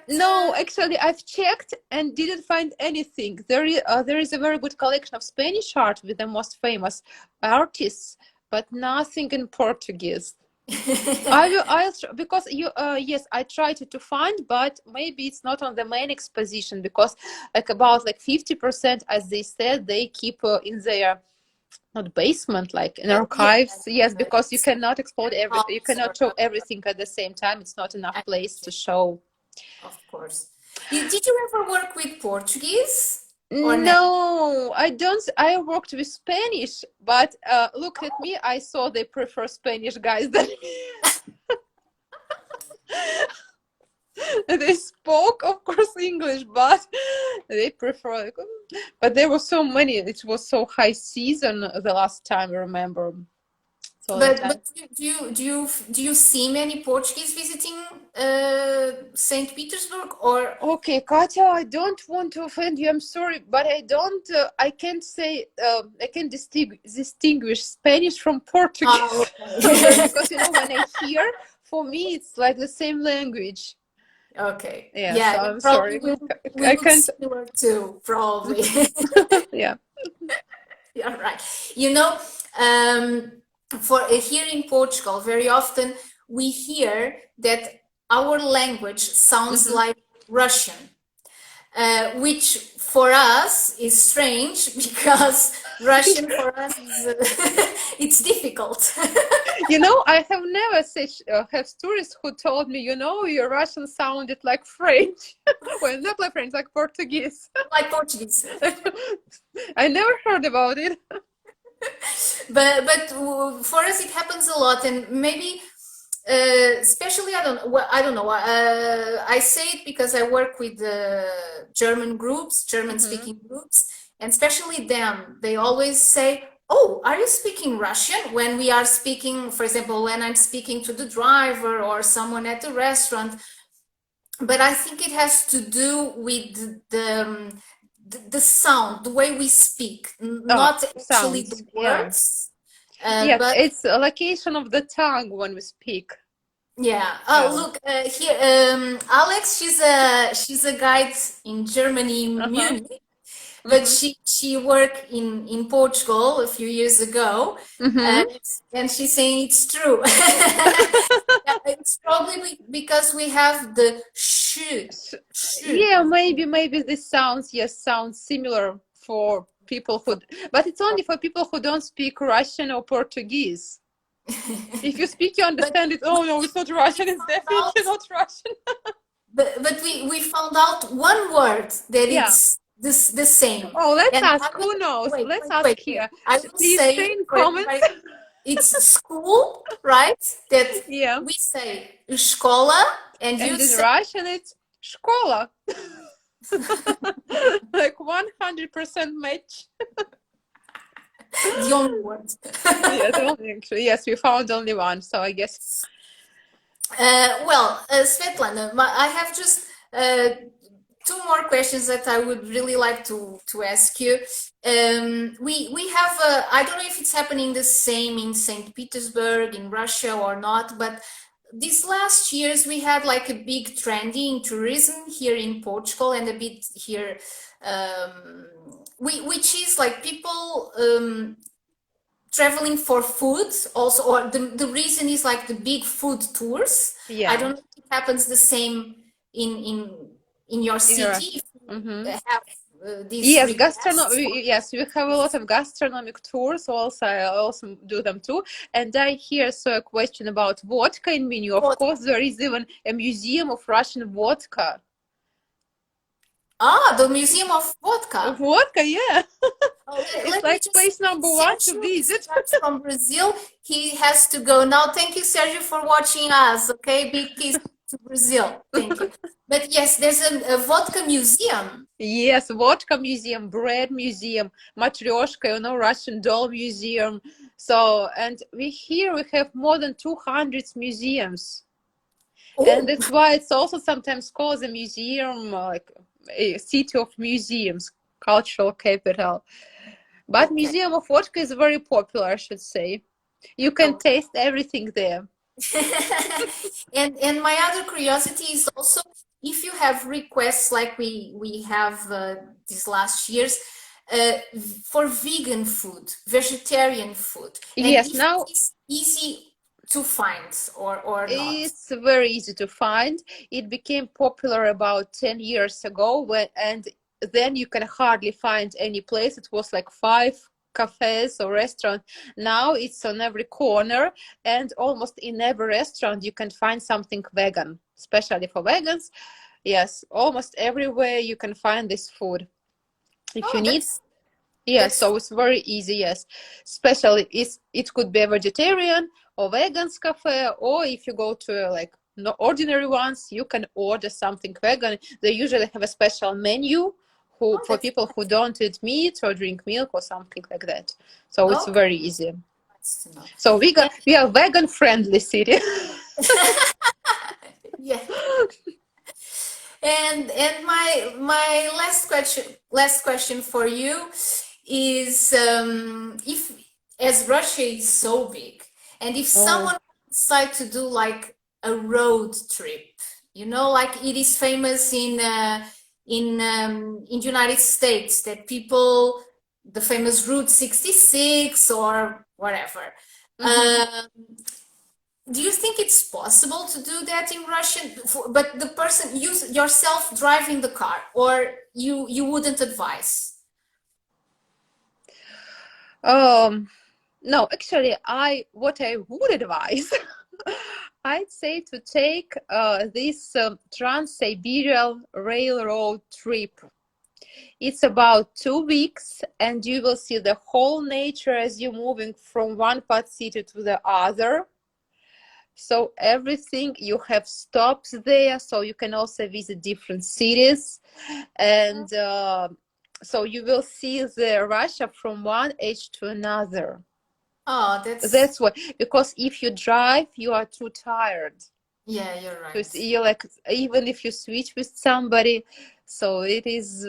No, actually, I've checked and didn't find anything. There is a very good collection of Spanish art with the most famous artists, but nothing in Portuguese. I'll because yes, I tried to find, but maybe it's not on the main exposition, because about 50%, as they said, they keep in their not basement, like in archives. Yes, because you cannot export everything. You cannot show everything at the same time. It's not enough place to show. Of course. Did you ever work with Portuguese? No, I don't. I worked with Spanish, but look at me. I saw they prefer Spanish guys than me. They spoke, of course, English, but they prefer. But there were so many. It was so high season the last time, I remember. So but do you see many Portuguese visiting St. Petersburg, or? Okay, Katya, I don't want to offend you. I'm sorry, but I don't. I can't say. I can distinguish Spanish from Portuguese. Because when I hear, for me, it's like the same language. Okay. Yeah. So I'm sorry. I can't. Similar too, probably. Yeah. Yeah. Right. For here in Portugal, very often we hear that our language sounds like Russian, which for us is strange, because Russian for us is it's difficult. I have never have tourists who told me, your Russian sounded like French. Well, not like French, like Portuguese. Like Portuguese. I never heard about it. But for us it happens a lot, and maybe especially I don't know. I say it because I work with German speaking groups, and especially them. They always say, "Oh, are you speaking Russian?" When we are speaking, for example, when I'm speaking to the driver or someone at the restaurant. But I think it has to do with the sound, the way we speak, not actually the words. Yes, but it's a location of the tongue when we speak. Yeah. Oh, look here. Alex, she's a guide in Germany, Munich, but she worked in Portugal a few years ago, and she's saying it's true. It's probably because we have the sh. Yeah, maybe this sounds similar for people but it's only for people who don't speak Russian or Portuguese. If you speak, you understand it. Oh no, it's not Russian. It's definitely not Russian. but we found out one word that it's the same. Oh, let's ask. Who knows? Let's ask here. Please say in comments. It's school, right? That we say школа, and you in Russian it's школа. Like 100% match. The only word. Yes, only actually, yes, we found only one, so I guess. Well, Svetlana, I have just two more questions that I would really like to ask you. We have I don't know if it's happening the same in St. Petersburg in Russia or not, but these last years we had like a big trendy in tourism here in Portugal and a bit here, which is like people traveling for food also, or the reason is like the big food tours. Yeah. I don't know if it happens the same in your city. Have these Yes, requests? yes, we have a lot of gastronomic tours also. I also do them too. And I hear a question about vodka in menu. Of course, there is even a museum of Russian vodka. Ah, the Museum of Vodka. Vodka, yeah. It's like place number one to visit. From Brazil, he has to go now. Thank you, Sergio, for watching us. Okay, big kiss to Brazil. Thank you. But yes, there's a vodka museum. Yes, vodka museum, bread museum, 𝗪𝗶𝘀𝗀𝗆, Russian doll museum. So, and we have more than 200 museums. Oh. And that's why it's also sometimes called a museum, like a city of museums, cultural capital. But Museum of Vodka is very popular, I should say. You can taste everything there. And my other curiosity is also if you have requests like we have these last years for vegan food, vegetarian food. Yes, now it's easy to find or not. It's very easy to find. It became popular about 10 years ago, and then you can hardly find any place. It was like 5 cafes or restaurants. Now it's on every corner, and almost in every restaurant you can find something vegan, especially for vegans. Yes, almost everywhere you can find this food if you need. Yes, so it's very easy. Yes, especially it could be a vegetarian or vegan's cafe, or if you go to like no ordinary ones, you can order something vegan. They usually have a special menu for people who don't eat meat or drink milk or something like that. So it's very easy. So we are vegan friendly city. Yeah. And my last question for you is if as Russia is so big and if someone decide to do like a road trip, you know, like it is famous in the United States that people, the famous Route 66 or whatever. Do you think it's possible to do that in Russian, but the person yourself driving the car, or you wouldn't advise? No, actually, what I would advise, I'd say to take this Trans-Siberian Railroad trip. It's about 2 weeks, and you will see the whole nature as you're moving from one part city to the other. So everything, you have stops there, so you can also visit different cities, and so you will see the Russia from one age to another. Oh, that's why, because if you drive, you are too tired. Yeah, you're right. Because you're like, even if you switch with somebody, so it is.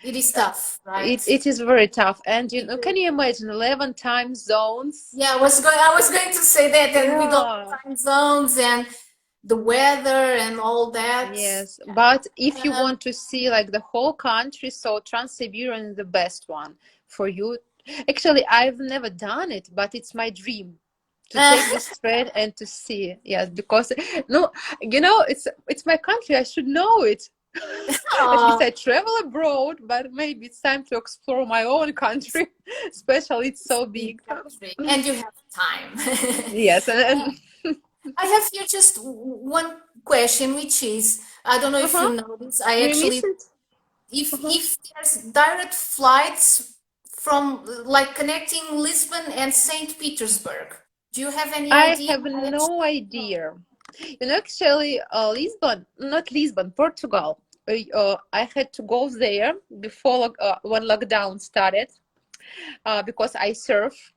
It is tough, right? It is very tough, and you know, can you imagine 11 time zones? Yeah, I was going to say that, and with all the time zones and the weather and all that. Yes, but if you want to see like the whole country, so Trans-Siberian is the best one for you. Actually, I've never done it, but it's my dream to take this train and to see. Yes, because no, you know, it's my country. I should know it. At least I travel abroad, but maybe it's time to explore my own country, especially it's so big. And you have time. Yes. And I have here just one question, which is, I don't know if you know this, if there's direct flights from like connecting Lisbon and St. Petersburg. Do you have any idea? I have no idea. You know, actually, Portugal. I had to go there before when lockdown started. because I surf.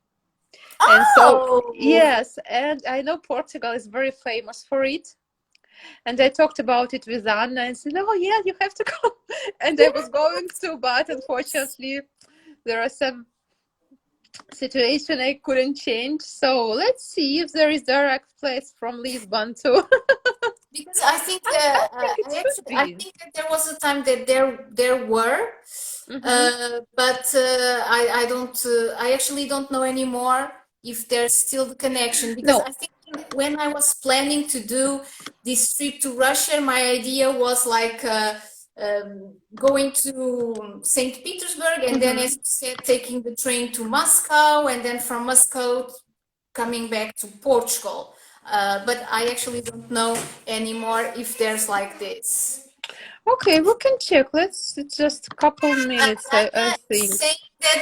And so, Oh, yes, and I know Portugal is very famous for it. And I talked about it with Anna and said, oh, yeah, you have to come. And I was going to, but unfortunately, there are some situation I couldn't change. So let's see if there is direct flights from Lisbon to. because I think I think it should I be. think that there was a time that there were, but I don't I actually don't know anymore if there's still the connection, because No, I think when I was planning to do this trip to Russia, my idea was like going to St. Petersburg, and then, as you said, taking the train to Moscow, and then from Moscow coming back to Portugal. But I actually don't know anymore if there's like this. okay, we can check. Let's it's just a couple minutes, I Anna is think. saying that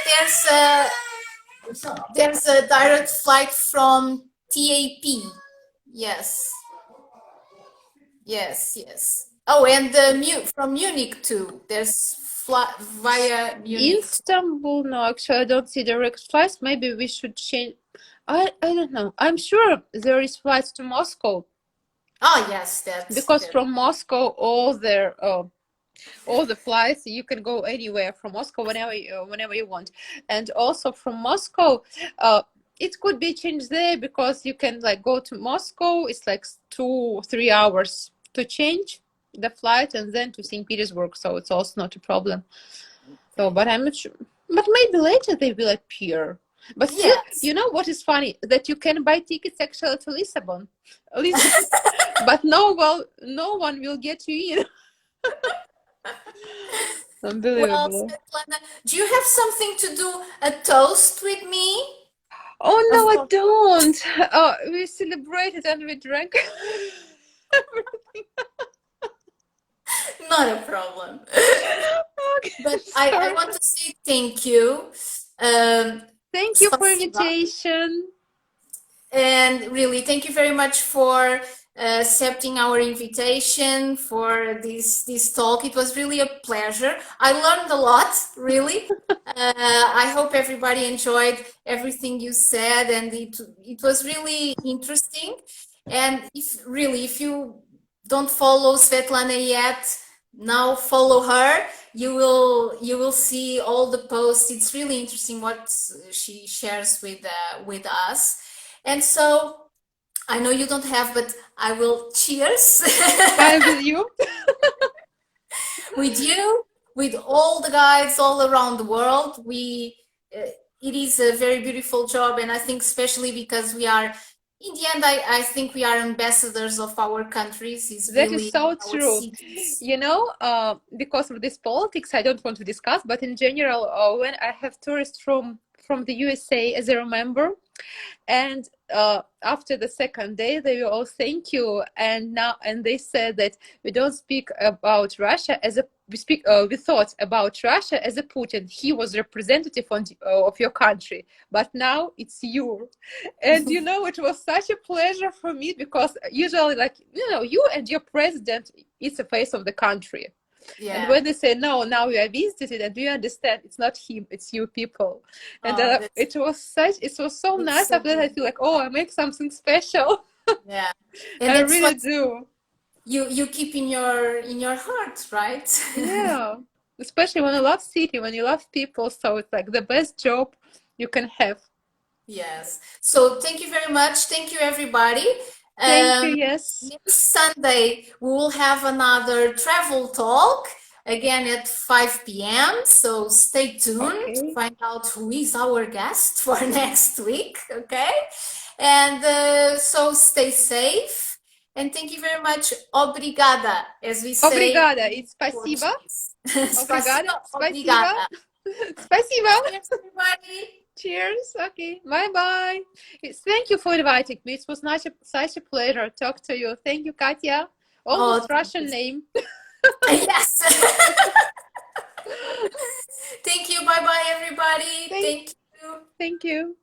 there's a direct flight from TAP. Yes, yes. Oh, and from Munich too. There's flight via Munich. Istanbul, no, actually, I don't see direct flights. Maybe we should change. I don't know. I'm sure there is flights to Moscow Oh, yes, that's because from Moscow, all the flights you can go anywhere from Moscow whenever you want, and also from Moscow, it could be changed there because you can like go to Moscow. It's like 2-3 hours to change the flight, and then to St. Petersburg. So it's also not a problem. So, but I'm not sure. But maybe later they will appear. But still, yes. you know what is funny? That you can buy tickets actually to Lisbon, but no one will get you in. Well, Unbelievable. Svetlana, do you have something to do a toast with me? Oh no, I Of don't. Oh, we celebrated and we drank everything. Not a problem. Okay, But I sorry. want to say thank you. Thank you for Spasiba. invitation. And really, thank you very much for accepting our invitation for this talk. It was really a pleasure. I learned a lot, really. I hope everybody enjoyed everything you said, and it was really interesting. And if you don't follow Svetlana yet, now follow her. You will see all the posts. It's really interesting what she shares with us. And so I know you don't have, but I will cheers I with you. with you, with all the guides all around the world. It is a very beautiful job, and I think especially because we are, in the end, I think we are ambassadors of our countries. That Really is so our true. cities. You know, because of this politics, I don't want to discuss, but in general, when I have tourists from the USA, as I remember, and after the second day they will all thank you, and they said that we don't speak about Russia as a we thought about Russia as a Putin. He was representative of your country, but now it's you. And you know, it was such a pleasure for me because usually, like, you know, you and your president is the face of the country. Yeah. And when they say no, now we are visited, and you understand it's not him, it's you people. And it was so nice. so After that, I feel like, oh, I make something special. Yeah, and I that's really what do. you keep in your heart, right? Yeah, especially when you love city, when you love people. So it's like the best job you can have. Yes. So thank you very much. Thank you, everybody. Thank you. Yes. Next Sunday, we will have another travel talk again at 5 p.m. So stay tuned to find out who is our guest for next week. Okay. And so stay safe. And thank you very much. Obrigada, as we say. Obrigada. It's спасибо. Obrigada. Obrigada. Спасибо. Cheers, everybody. Cheers. Okay. Bye-bye. Thank you for inviting me. It was such a pleasure to talk to you. Thank you, Katya. Almost Russian name. Yes. Thank you. Bye-bye, everybody. Thank you. Thank you.